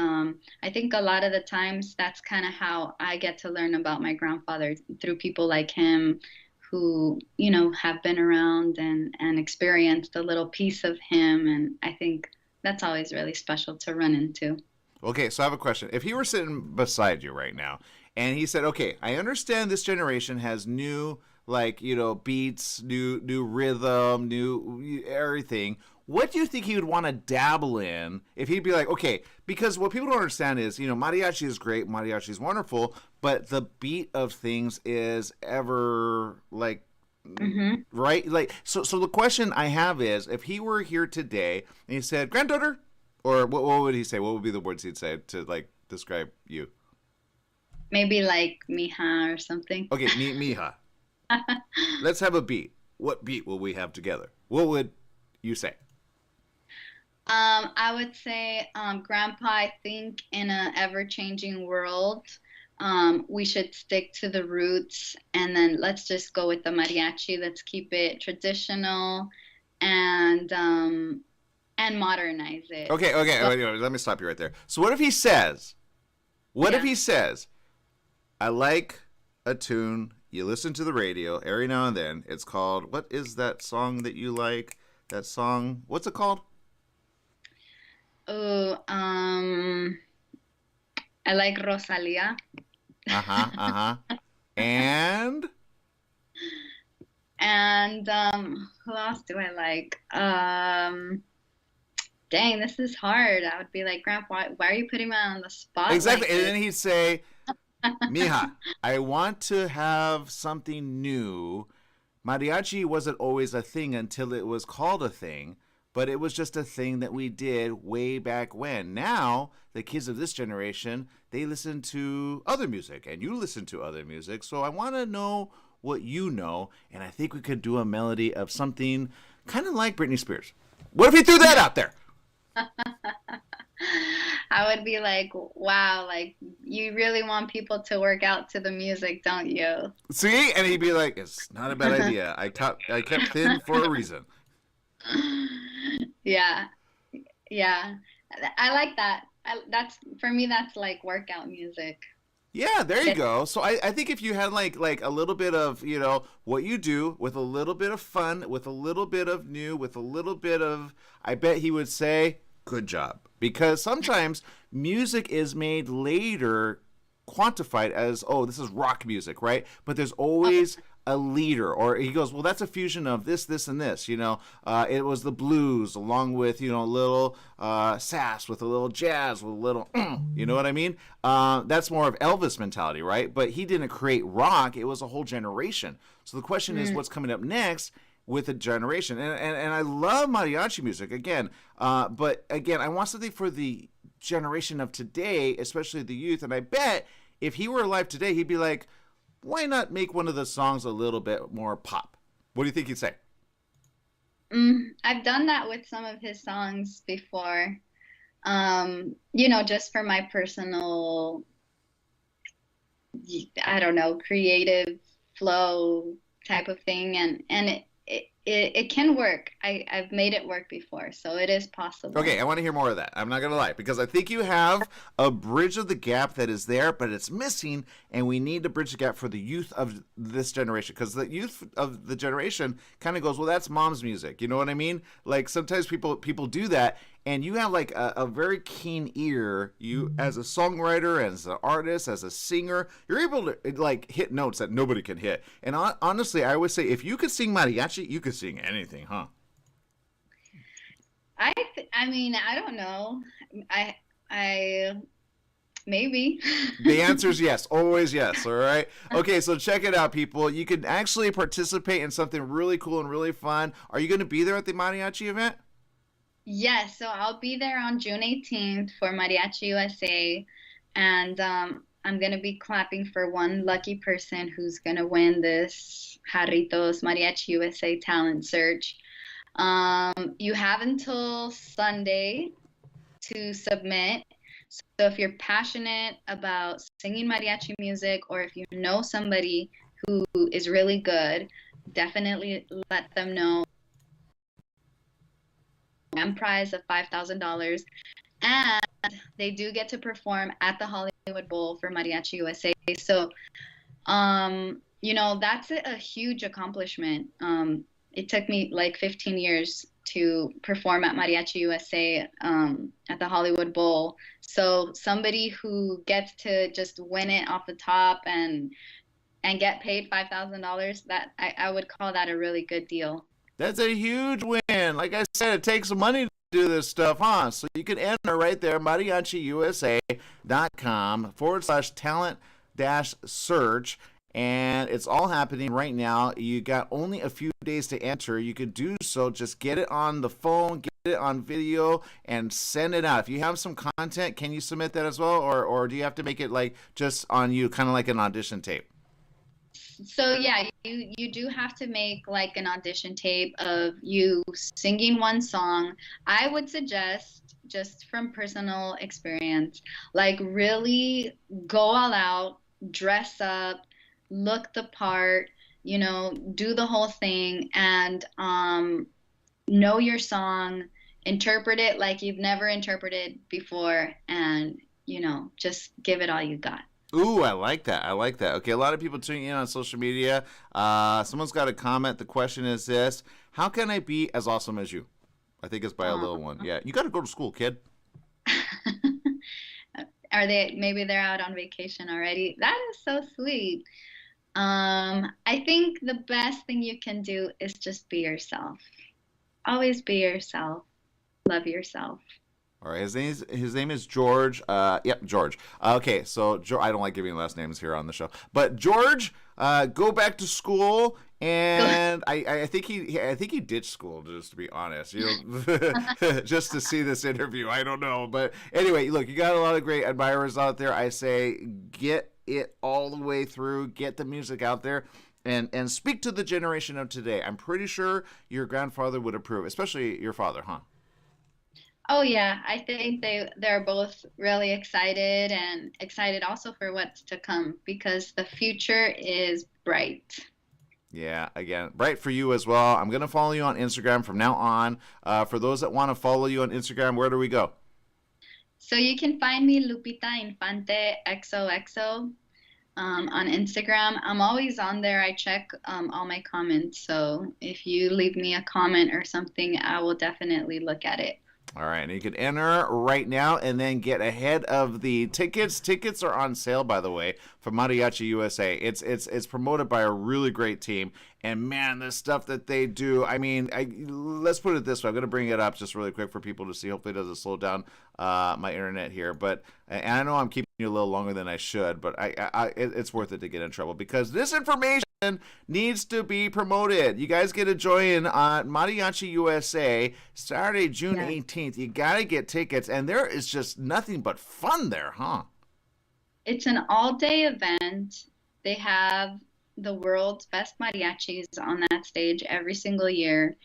I think a lot of the times that's kind of how I get to learn about my grandfather, through people like him who, have been around and experienced a little piece of him. And I think that's always really special to run into. Okay, so I have a question. If he were sitting beside you right now and he said, okay, I understand this generation has new, beats, new rhythm, new everything. What do you think he would want to dabble in if he'd be like, okay, because what people don't understand is, mariachi is great, mariachi is wonderful, but the beat of things is ever right? So the question I have is, if he were here today and he said, granddaughter, or what would he say? What would be the words he'd say to describe you? Maybe like Mija or something. Okay, Mija. Let's have a beat. What beat will we have together? What would you say? I would say, Grandpa, I think in an ever-changing world, we should stick to the roots, and then let's just go with the mariachi. Let's keep it traditional and modernize it. Okay, wait, let me stop you right there. So what if he says, I like a tune, you listen to the radio every now and then, it's called, what is that song that you like? That song, what's it called? Oh, I like Rosalia. And who else do I like? Dang, this is hard. I would be like, Grandpa, why are you putting me on the spot? Exactly. Like and then he'd say, Mija, I want to have something new. Mariachi wasn't always a thing until it was called a thing, but it was just a thing that we did way back when. Now, the kids of this generation, they listen to other music, and you listen to other music. So I want to know what you know, and I think we could do a melody of something kind of like Britney Spears. What if he threw that out there? I would be like, wow, like you really want people to work out to the music, don't you? See? And he'd be like, it's not a bad idea. I kept thin for a reason. Yeah. I like that. That's for me, that's like workout music. Yeah, there you go. So I think if you had like a little bit of, what you do with a little bit of fun, with a little bit of new, with a little bit of, I bet he would say, good job. Because sometimes music is made later quantified as, oh, this is rock music, right? But there's always a leader, or he goes, well, that's a fusion of this, and this, it was the blues along with, a little sass with a little jazz with a little, you know what I mean? That's more of Elvis mentality, right? But he didn't create rock. It was a whole generation. So the question is what's coming up next with a generation. And I love mariachi music, again. But again, I want something for the generation of today, especially the youth. And I bet if he were alive today, he'd be like, why not make one of the songs a little bit more pop? What do you think he'd say? I've done that with some of his songs before. Just for my personal, I don't know, creative flow type of thing. And it can work. I've made it work before, so it is possible. Okay, I want to hear more of that. I'm not going to lie, because I think you have a bridge of the gap that is there, but it's missing, and we need to bridge the gap for the youth of this generation, because the youth of the generation kind of goes, well, that's mom's music. You know what I mean? Like, sometimes people do that, and you have like a very keen ear. You, as a songwriter, as an artist, as a singer, you're able to like hit notes that nobody can hit. And honestly, I would say if you could sing mariachi, you could sing anything, huh? I mean, I don't know. I maybe. The answer is yes, always yes. All right. Okay, so check it out, people. You can actually participate in something really cool and really fun. Are you going to be there at the mariachi event? Yes, so I'll be there on June 18th for Mariachi USA, and I'm going to be clapping for one lucky person who's going to win this Jarritos Mariachi USA Talent Search. You have until Sunday to submit. So if you're passionate about singing mariachi music, or if you know somebody who is really good, definitely let them know. And prize of $5,000, and they do get to perform at the Hollywood Bowl for Mariachi USA. So, that's a huge accomplishment. It took me like 15 years to perform at Mariachi USA at the Hollywood Bowl. So somebody who gets to just win it off the top and get paid $5,000, that I would call that a really good deal. That's a huge win. Like I said, it takes money to do this stuff, huh? So you can enter right there, mariachiusa.com/talent-search. And it's all happening right now. You got only a few days to enter. You could do so. Just get it on the phone, get it on video and send it out. If you have some content, can you submit that as well, or do you have to make it like just on you, kind of like an audition tape? So yeah, you do have to make like an audition tape of you singing one song. I would suggest, just from personal experience, like really go all out, dress up, look the part, you know, do the whole thing, and know your song, interpret it like you've never interpreted before, and you know, just give it all you got. Ooh, I like that. I like that. Okay, a lot of people tuning in on social media. Someone's got a comment. The question is this: how can I be as awesome as you? I think it's by a little one. Yeah, you got to go to school, kid. Are they? Maybe they're out on vacation already. That is so sweet. I think the best thing you can do is just be yourself. Always be yourself. Love yourself. All right, his name is George. Yep, George. Okay, so I don't like giving last names here on the show, but George, go back to school, and I think he ditched school, just to be honest. You know, just to see this interview. I don't know, but anyway, look, you got a lot of great admirers out there. I say get it all the way through, get the music out there. And speak to the generation of today. I'm pretty sure your grandfather would approve, especially your father, huh? Oh yeah, I think they're both really excited, and excited also for what's to come, because the future is bright. Yeah, again, bright for you as well. I'm going to follow you on Instagram from now on. For those that want to follow you on Instagram, where do we go? So you can find me Lupita Infante XOXO on Instagram. I'm always on there. I check all my comments. So if you leave me a comment or something, I will definitely look at it. All right, and you can enter right now and then get ahead of the tickets. Tickets are on sale, by the way, for Mariachi USA. It's promoted by a really great team, and man, the stuff that they do. I mean, let's put it this way. I'm going to bring it up just really quick for people to see. Hopefully, it doesn't slow down my internet here. But and I know I'm keeping you a little longer than I should, but it's worth it to get in trouble, because this information needs to be promoted. You guys get to join Mariachi USA Saturday, June 18th. You got to get tickets, and there is just nothing but fun there, huh? It's an all-day event. They have the world's best mariachis on that stage every single year.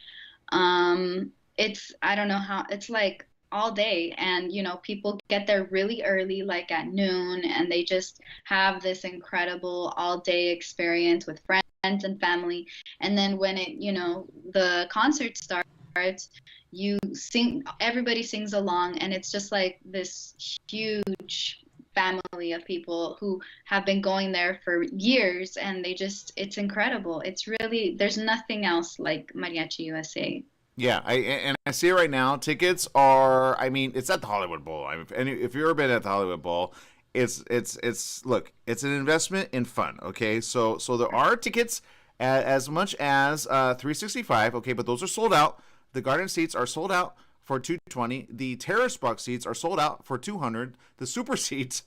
It's, I don't know how, it's like all day, and you know, people get there really early, like at noon, and they just have this incredible all-day experience with friends and family. And then when it, you know, the concert starts, you sing, everybody sings along, and it's just like this huge family of people who have been going there for years, and they just, it's incredible. It's really, there's nothing else like Mariachi USA. Yeah, I see it right now. Tickets are, I mean, it's at the Hollywood Bowl. I mean, and if you've ever been at the Hollywood Bowl, it's look, it's an investment in fun. Okay, so there are tickets as much as $365. Okay, but those are sold out. The garden seats are sold out for $220. The terrace box seats are sold out for $200. The super seats,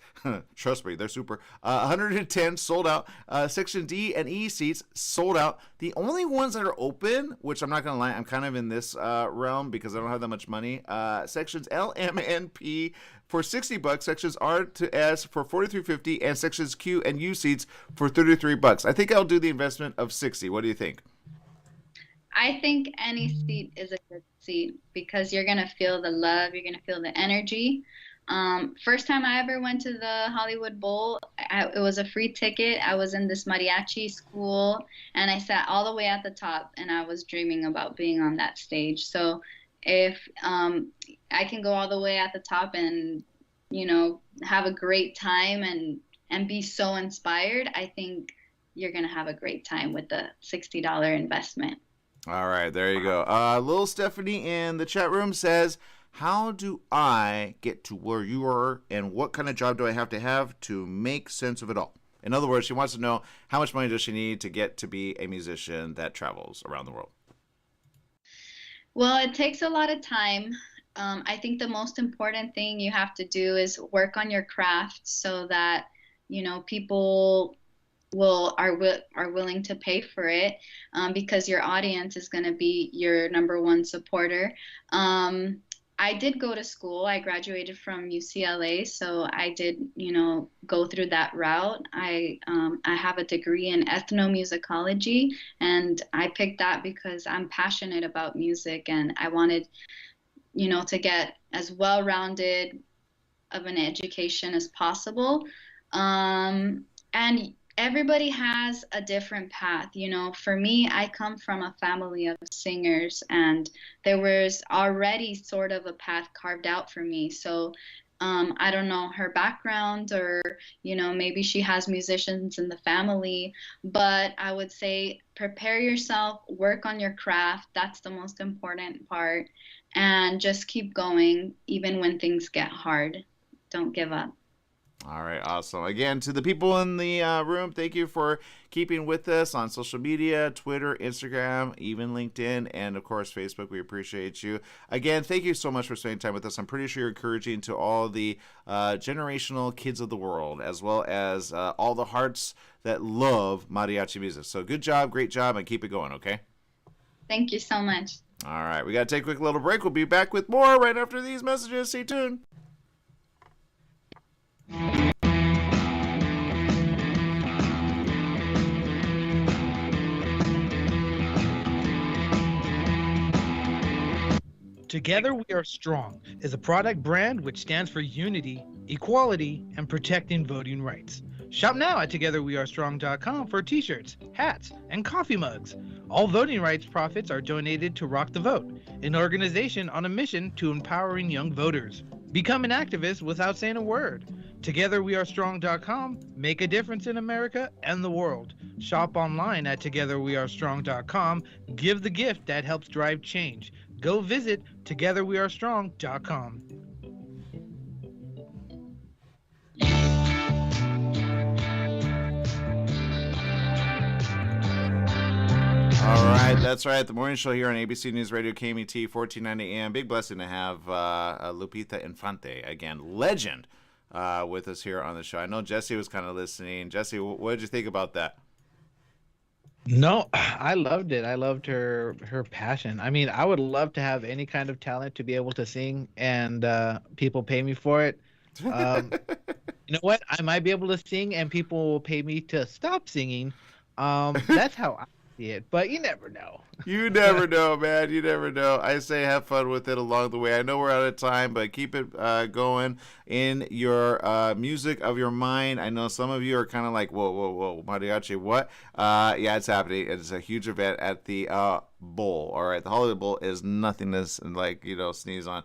trust me, they're super, $110 sold out. Section D and E seats sold out. The only ones that are open, which I'm not gonna lie, I'm kind of in this realm because I don't have that much money. Sections L, M, and P for $60. Sections R to S for $43.50, and sections Q and U seats for $33. I think I'll do the investment of $60. What do you think? I think any seat is a good seat, because you're going to feel the love, you're going to feel the energy. First time I ever went to the Hollywood Bowl, it was a free ticket. I was in this mariachi school, and I sat all the way at the top, and I was dreaming about being on that stage. So if I can go all the way at the top and, you know, have a great time and be so inspired, I think you're going to have a great time with the $60 investment. All right, there you go. Little Stephanie in the chat room says, how do I get to where you are, and what kind of job do I have to make sense of it all? In other words, she wants to know, how much money does she need to get to be a musician that travels around the world? Well, it takes a lot of time. I think the most important thing you have to do is work on your craft, so that, you know, people are willing to pay for it, because your audience is going to be your number one supporter. I did go to school. I graduated from UCLA, so I did, go through that route. I have a degree in ethnomusicology, and I picked that because I'm passionate about music, and I wanted, to get as well-rounded of an education as possible. And everybody has a different path. For me, I come from a family of singers, and there was already sort of a path carved out for me. So I don't know her background, or, maybe she has musicians in the family, but I would say prepare yourself, work on your craft. That's the most important part. And just keep going, even when things get hard. Don't give up. All right, awesome. Again, to the people in the room, thank you for keeping with us on social media, Twitter, Instagram, even LinkedIn, and of course, Facebook. We appreciate you. Again, thank you so much for spending time with us. I'm pretty sure you're encouraging to all the generational kids of the world, as well as all the hearts that love mariachi music. So good job, great job, and keep it going, okay? Thank you so much. All right, we got to take a quick little break. We'll be back with more right after these messages. Stay tuned. Together We Are Strong is a product brand which stands for unity, equality, and protecting voting rights. Shop now at togetherwearestrong.com for t-shirts, hats, and coffee mugs. All voting rights profits are donated to Rock the Vote, an organization on a mission to empowering young voters. Become an activist without saying a word. TogetherWeAreStrong.com. Make a difference in America and the world. Shop online at TogetherWeAreStrong.com. Give the gift that helps drive change. Go visit TogetherWeAreStrong.com. All right, that's right. The morning show here on ABC News Radio KMET 1490 AM. Big blessing to have Lupita Infante, again, legend, with us here on the show. I know Jesse was kind of listening. Jesse, what did you think about that? No, I loved it. I loved her passion. I mean, I would love to have any kind of talent to be able to sing, and people pay me for it. You know what? I might be able to sing, and people will pay me to stop singing. That's how I see it, but you never know. You never know, man. You never know. I say have fun with it along the way. I know we're out of time, but keep it going in your music of your mind. I know some of you are kind of like, whoa, mariachi, what? Yeah, it's happening. It's a huge event at the Bowl. All right, the Holiday Bowl is nothing to sneeze on.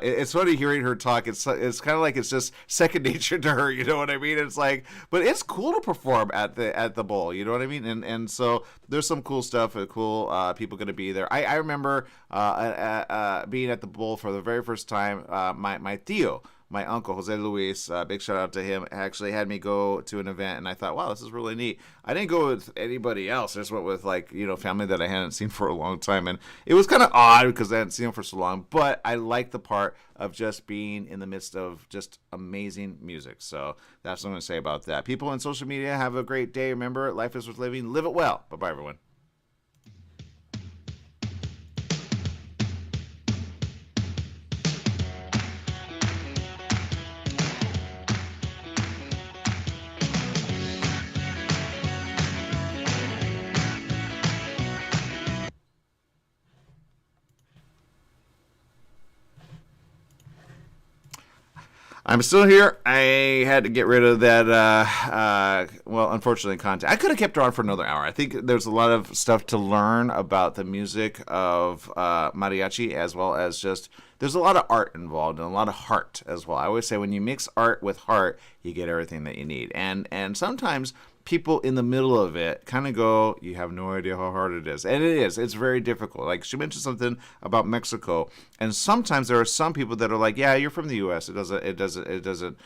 It's funny hearing her talk. It's kind of like it's just second nature to her. You know what I mean? It's like, but it's cool to perform at the Bowl. You know what I mean? And so there's some cool stuff. Cool people going to be there. I remember being at the Bowl for the very first time. My tío, my uncle, Jose Luis, big shout out to him, actually had me go to an event, and I thought, wow, this is really neat. I didn't go with anybody else. I just went with, family that I hadn't seen for a long time, and it was kind of odd because I hadn't seen them for so long, but I liked the part of just being in the midst of just amazing music. So that's what I'm going to say about that. People on social media, have a great day. Remember, life is worth living. Live it well. Bye-bye, everyone. I'm still here. I had to get rid of that, unfortunately, content. I could have kept her on for another hour. I think there's a lot of stuff to learn about the music of mariachi, as well as just, there's a lot of art involved and a lot of heart as well. I always say when you mix art with heart, you get everything that you need. And sometimes people in the middle of it kind of go, you have no idea how hard it is. And it is. It's very difficult. Like, she mentioned something about Mexico, and sometimes there are some people that are like, yeah, you're from the U.S. It doesn't,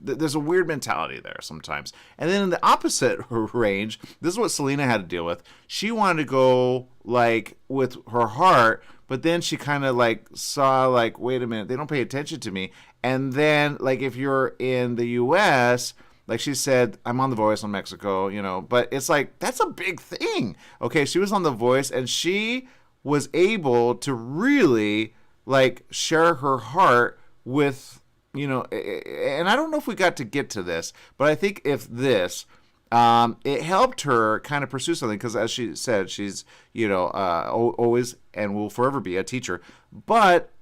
there's a weird mentality there sometimes. And then in the opposite range, this is what Selena had to deal with. She wanted to go like with her heart, but then she kind of like saw like, wait a minute, they don't pay attention to me. And then like if you're in the U.S., like she said, I'm on The Voice on Mexico, you know, but it's like, that's a big thing. Okay, she was on The Voice and she was able to really like share her heart with, you know, and I don't know if we got to get to this, but I think if this, it helped her kind of pursue something because as she said, she's, you know, always and will forever be a teacher. But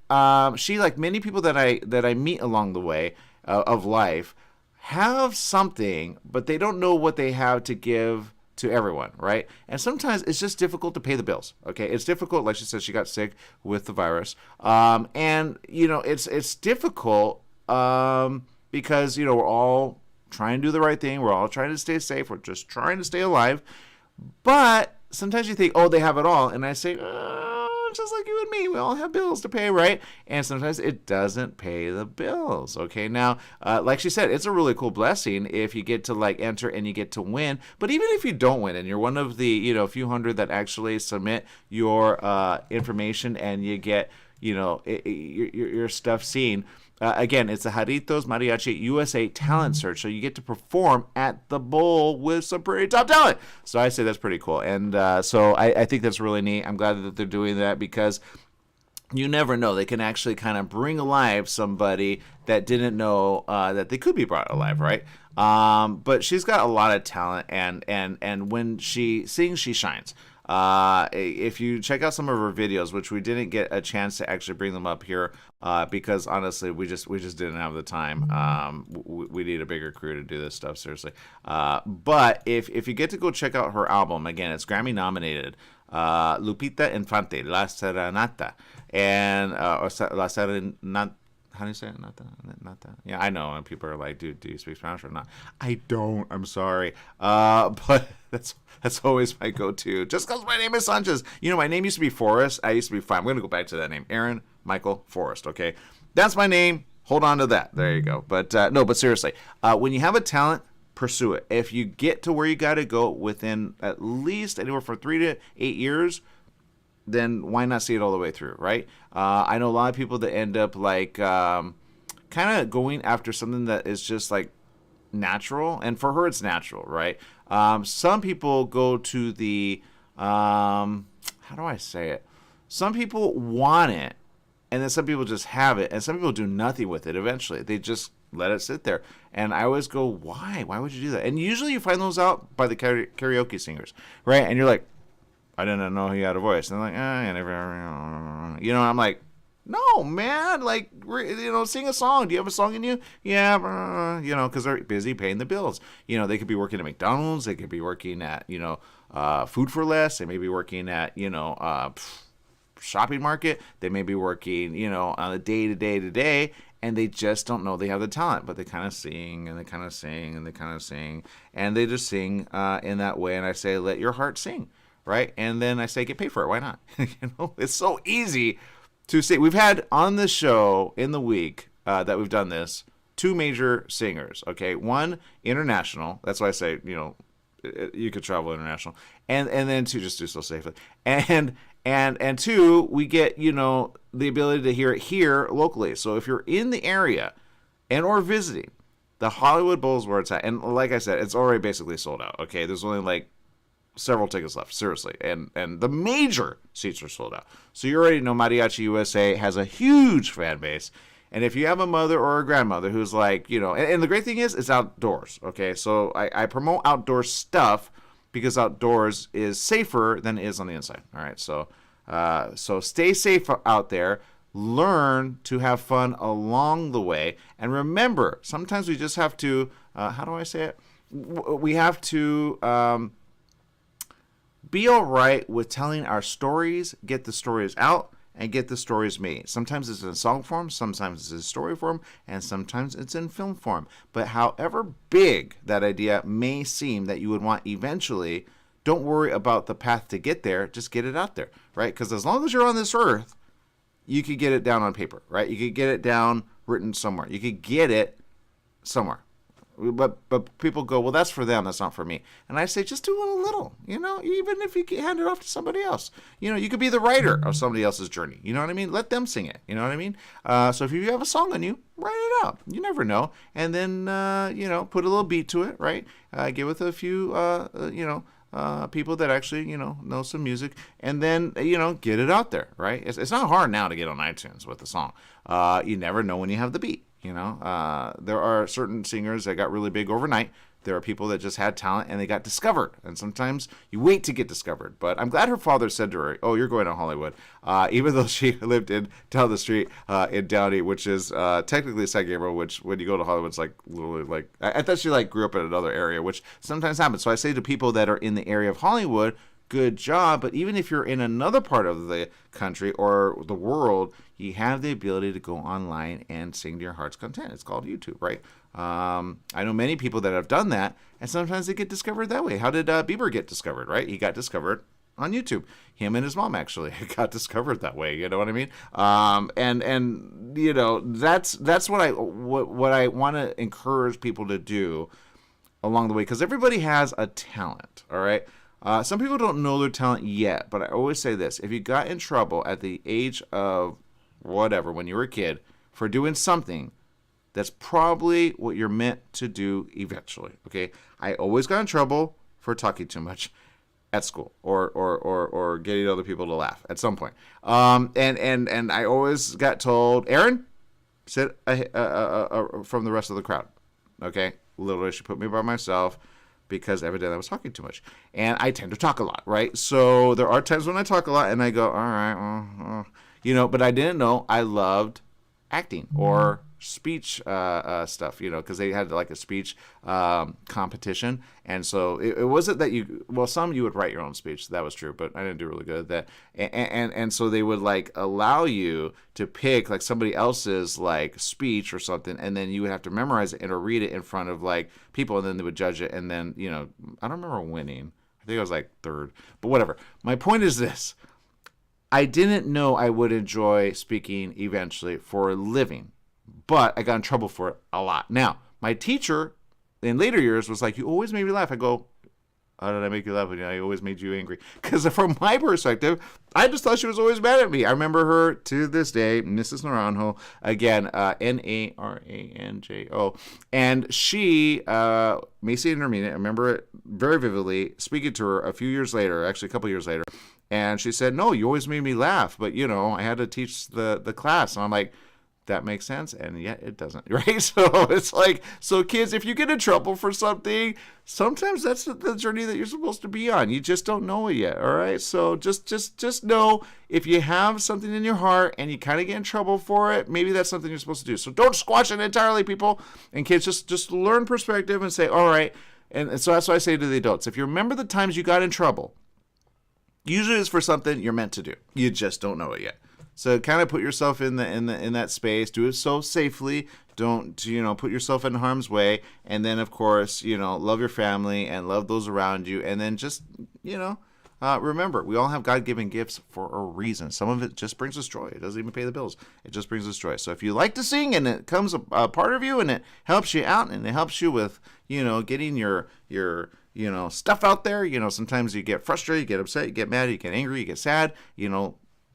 she, like many people that I meet along the way of life, have something, but they don't know what they have to give to everyone, right? And sometimes it's just difficult to pay the bills, okay? It's difficult, like she said, she got sick with the virus. And, you know, it's difficult because, you know, we're all trying to do the right thing. We're all trying to stay safe. We're just trying to stay alive. But sometimes you think, oh, they have it all. And I say, just like you and me, we all have bills to pay, right? And sometimes it doesn't pay the bills, okay? Now, like she said, it's a really cool blessing if you get to like enter and you get to win. But even if you don't win and you're one of the, you know, few hundred that actually submit your information and you get, you know, your stuff seen, again, it's the Jarritos Mariachi USA Talent Search. So you get to perform at the bowl with some pretty top talent. So I say that's pretty cool. And so I think that's really neat. I'm glad that they're doing that because you never know. They can actually kind of bring alive somebody that didn't know that they could be brought alive, right? But she's got a lot of talent, and when she sings, she shines. If you check out some of her videos, which we didn't get a chance to actually bring them up here, because honestly, we just didn't have the time. We need a bigger crew to do this stuff, seriously. But if you get to go check out her album, again, it's Grammy nominated. Lupita Infante, La Serenata, and La Serenata. How do you say it? Not that. Yeah, I know. And people are like, dude, do you speak Spanish or not? I don't. I'm sorry. But that's always my go-to. Just because my name is Sanchez. You know, my name used to be Forrest. I used to be fine. I'm going to go back to that name. Aaron Michael Forrest, okay? That's my name. Hold on to that. There you go. But no, but seriously, when you have a talent, pursue it. If you get to where you got to go within at least anywhere from 3 to 8 years, then why not see it all the way through, right? I know a lot of people that end up like kind of going after something that is just like natural, and for her it's natural, right? Some people go to the how do I say it? Some people want it, and then some people just have it, and some people do nothing with it. Eventually, they just let it sit there. And I always go, why? Why would you do that? And usually you find those out by the karaoke singers, right? And you're like, I didn't know he had a voice. And they're like, I never, you know, I'm like, no, man, like, you know, sing a song. Do you have a song in you? Yeah, you know, because they're busy paying the bills. You know, they could be working at McDonald's. They could be working at, you know, Food for Less. They may be working at, you know, shopping market. They may be working, you know, on a day, and they just don't know they have the talent. But they kind of sing, and they kind of sing, and they kind of sing, and they just sing in that way. And I say, let your heart sing. Right? And then I say, get paid for it. Why not? You know, it's so easy to say. We've had on the show in the week that we've done this, 2 major singers. Okay. One international. That's why I say, you know, you could travel international. And then 2, just do so safely. And 2, we get, you know, the ability to hear it here locally. So if you're in the area and or visiting, the Hollywood Bowl's where it's at. And like I said, it's already basically sold out. Okay. There's only like several tickets left, seriously, and the major seats are sold out. So you already know Mariachi USA has a huge fan base, and if you have a mother or a grandmother who's like, you know, and the great thing is it's outdoors, okay? So I promote outdoor stuff because outdoors is safer than it is on the inside, all right? So stay safe out there. Learn to have fun along the way, and remember, sometimes we just have to, how do I say it? We have to be all right with telling our stories, get the stories out, and get the stories made. Sometimes it's in song form, sometimes it's in story form, and sometimes it's in film form. But however big that idea may seem that you would want eventually, don't worry about the path to get there, just get it out there, right? Because as long as you're on this earth, you could get it down on paper, right? You could get it down written somewhere. You could get it somewhere. But people go, well, that's for them. That's not for me. And I say, just do a little, even if you hand it off to somebody else. You could be the writer of somebody else's journey. You know what I mean? Let them sing it. You know what I mean? So if you have a song on you, write it out. You never know. And then, put a little beat to it, right? Get with a few, people that actually, know some music. And then, get it out there, right? It's not hard now to get on iTunes with a song. You never know when you have the beat. There are certain singers that got really big overnight. There are people that just had talent and they got discovered. And sometimes you wait to get discovered. But I'm glad her father said to her, oh, you're going to Hollywood. Even though she lived down the street in Downey, which is technically San Gabriel, which when you go to Hollywood, it's like literally like, I thought she grew up in another area, which sometimes happens. So I say to people that are in the area of Hollywood, good job. But even if you're in another part of the country or the world, you have the ability to go online and sing to your heart's content. It's called YouTube, right? I know many people that have done that, and sometimes they get discovered that way. How did Bieber get discovered, right? He got discovered on YouTube. Him and his mom actually got discovered that way. You know what I mean? That's what I want to encourage people to do along the way, because everybody has a talent, all right? Some people don't know their talent yet, but I always say this. If you got in trouble at the age of whatever, when you were a kid, for doing something, that's probably what you're meant to do eventually, okay? I always got in trouble for talking too much at school or getting other people to laugh at some point. And I always got told, Aaron, sit from the rest of the crowd, okay? Literally, she put me by myself, because evidently I was talking too much. And I tend to talk a lot, right? So there are times when I talk a lot and I go, all right, but I didn't know I loved acting or speech stuff, because they had a speech competition. And so it wasn't that some you would write your own speech. That was true, but I didn't do really good at that. And so they would allow you to pick somebody else's speech or something, and then you would have to memorize it or read it in front of people, and then they would judge it. And then, I don't remember winning. I think I was third, but whatever. My point is this. I didn't know I would enjoy speaking eventually for a living, but I got in trouble for it a lot. Now, my teacher in later years was like, you always made me laugh. I go, how did I make you laugh? I always made you angry. Because from my perspective, I just thought she was always mad at me. I remember her to this day, Mrs. Naranjo, again, Naranjo. And she, Macy Intermediate, I remember it very vividly, speaking to her a few years later, actually a couple years later. And she said, no, you always made me laugh. But, I had to teach the class. And I'm like, that makes sense, and yet it doesn't, right? So it's so kids, if you get in trouble for something, sometimes that's the journey that you're supposed to be on. You just don't know it yet, all right? So just know if you have something in your heart and you kind of get in trouble for it, maybe that's something you're supposed to do. So don't squash it entirely, people. And kids, just learn perspective and say, all right. And so that's what I say to the adults. If you remember the times you got in trouble, usually it's for something you're meant to do. You just don't know it yet. So kind of put yourself in that space. Do it so safely. Don't put yourself in harm's way. And then of course love your family and love those around you. And then just remember, we all have God-given gifts for a reason. Some of it just brings us joy. It doesn't even pay the bills. It just brings us joy. So if you like to sing and it comes a part of you and it helps you out and it helps you with getting your stuff out there. Sometimes you get frustrated, you get upset, you get mad, you get angry, you get sad.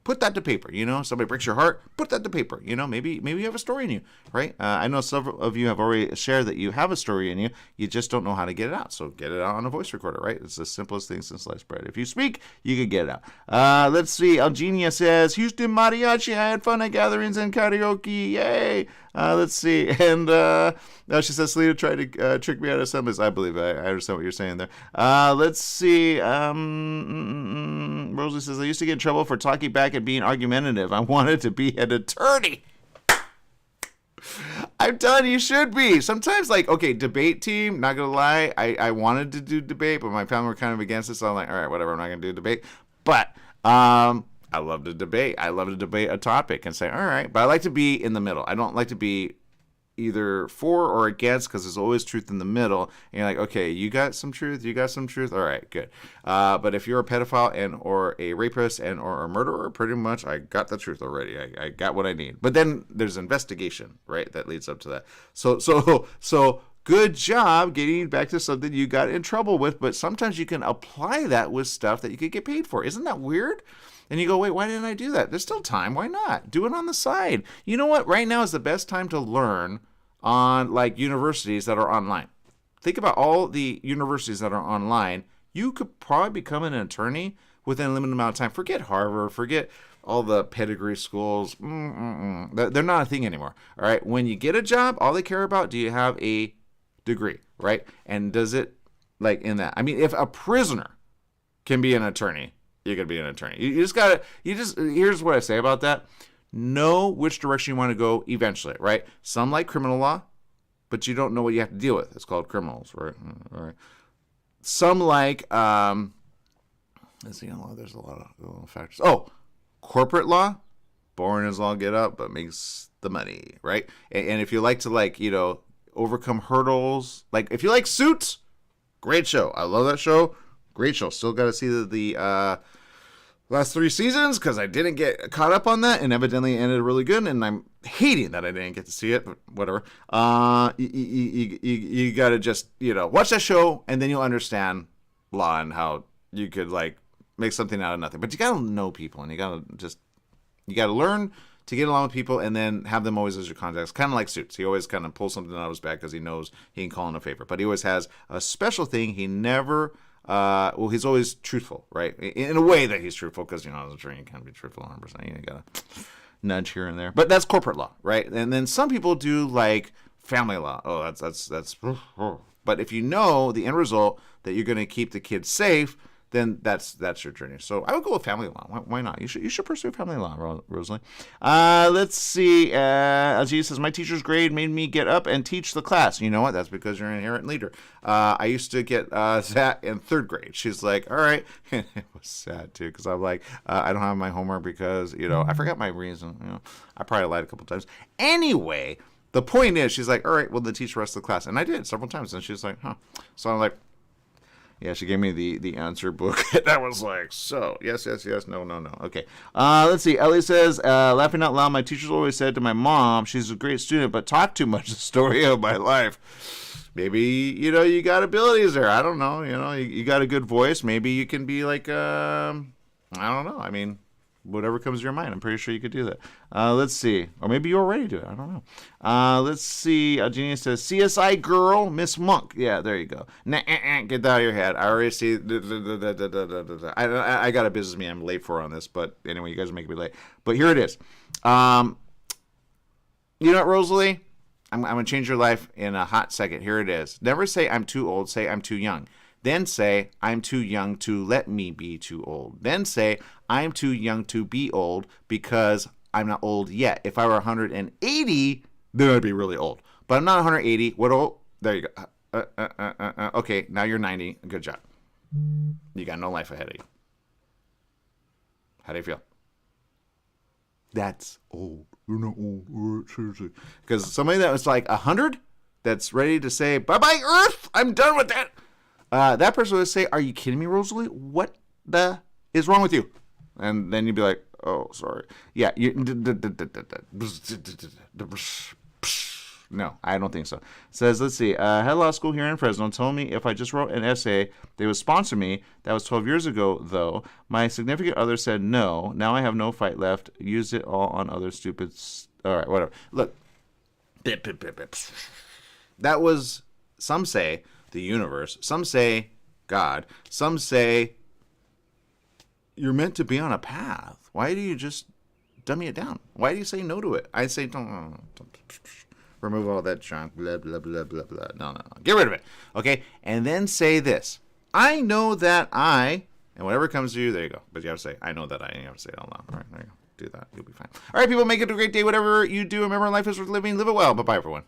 Put that to paper. Somebody breaks your heart, put that to paper. Maybe you have a story in you, right? I know several of you have already shared that you have a story in you. You just don't know how to get it out. So get it out on a voice recorder, right? It's the simplest thing since sliced bread. If you speak, you can get it out. Let's see. Algenia says, Houston Mariachi, I had fun at gatherings and karaoke. Yay. Let's see. And she says, Selena tried to trick me out of some. I believe I understand what you're saying there. Let's see. Rosalie says, I used to get in trouble for talking back and being argumentative. I wanted to be an attorney. I'm telling you, should be. Sometimes, debate team, not going to lie, I wanted to do debate, but my family were kind of against it, so I'm like, all right, whatever, I'm not going to do debate. But I love to debate. I love to debate a topic and say, all right, but I like to be in the middle. I don't like to be either for or against, because there's always truth in the middle. And you're like, okay, you got some truth, all right, good. But if you're a pedophile or a rapist or a murderer, pretty much I got the truth already. I got what I need. But then there's investigation, right, that leads up to that. So good job getting back to something you got in trouble with, but sometimes you can apply that with stuff that you could get paid for. Isn't that weird? And you go, wait, why didn't I do that? There's still time. Why not? Do it on the side. You know what? Right now is the best time to learn on like universities that are online. Think about all the universities that are online. You could probably become an attorney within a limited amount of time. Forget Harvard. Forget all the pedigree schools. They're not a thing anymore. All right. When you get a job, all they care about, do you have a degree, right? And does it like in that? I mean, if a prisoner can be an attorney, you're going to be an attorney. Here's what I say about that. Know which direction you want to go eventually, right? Some like criminal law, but you don't know what you have to deal with. It's called criminals, right? All right. Some like, let's see, there's a lot of factors. Oh, corporate law, boring as all get up, but makes the money, right? And if you like to overcome hurdles, like if you like Suits, great show. I love that show. Great show. Still got to see the last 3 seasons because I didn't get caught up on that, and evidently ended really good, and I'm hating that I didn't get to see it, but whatever. You got to just, watch that show, and then you'll understand law and how you could, make something out of nothing. But you got to know people, and you got to learn to get along with people, and then have them always as your contacts. Kind of like Suits. He always kind of pulls something out of his bag because he knows he can call in a favor. But he always has a special thing. He never... he's always truthful, right? In a way that he's truthful, because, as a attorney, you can't be truthful 100%. You got to nudge here and there. But that's corporate law, right? And then some people do, family law. Oh, that's. But if you know the end result, that you're going to keep the kids safe, then that's your journey. So I would go with family law. Why not? You should pursue family law, Rosalie. Let's see. Aziz says, my teacher's grade made me get up and teach the class. You know what? That's because you're an inherent leader. I used to get that in 3rd grade. She's like, all right. And it was sad, too, because I'm like, I don't have my homework because, I forgot my reason. I probably lied a couple times. Anyway, the point is, she's like, all right, well, then teach the rest of the class. And I did several times. And she's like, huh. So I'm like, yeah, she gave me the answer book. That was like, so, yes, no. Okay. Let's see. Ellie says, laughing out loud, my teachers always said to my mom, she's a great student, but talk too much, the story of my life. Maybe, you got abilities there. I don't know. You got a good voice. Maybe you can be like, I don't know. I mean, whatever comes to your mind. I'm pretty sure you could do that. Let's see. Or maybe you already do it. I don't know. Let's see. Genia says, CSI girl, Miss Monk. Yeah, there you go. Get that out of your head. I already see. I got a business meeting I'm late for on this, but anyway, you guys are making me late. But here it is. You know what, Rosalie? I'm going to change your life in a hot second. Here it is. Never say I'm too old. Say I'm too young. Then say, I'm too young to let me be too old. Then say, I'm too young to be old because I'm not old yet. If I were 180, then I'd be really old. But I'm not 180. What old? There you go. Okay, now you're 90. Good job. You got no life ahead of you. How do you feel? That's old. You're not old. Seriously. Because somebody that was like 100, that's ready to say, bye-bye, Earth. I'm done with that. That person would say, are you kidding me, Rosalie? What the is wrong with you? And then you'd be like, oh, sorry. Yeah. No, I don't think so. It says, let's see. Had law school here in Fresno. Told me if I just wrote an essay, they would sponsor me. That was 12 years ago, though. My significant other said no. Now I have no fight left. Used it all on other stupid... All right, whatever. Look. That was, some say... the universe. Some say God. Some say you're meant to be on a path. Why do you just dummy it down? Why do you say no to it? I say don't remove all that junk. Blah, blah, blah, blah, blah. No. Get rid of it. Okay? And then say this. I know that I, and whatever comes to you, there you go. But you have to say, I know that I, and you have to say it out loud. All right, there you go. Do that. You'll be fine. All right, people, make it a great day. Whatever you do, remember, life is worth living. Live it well. Bye-bye, everyone.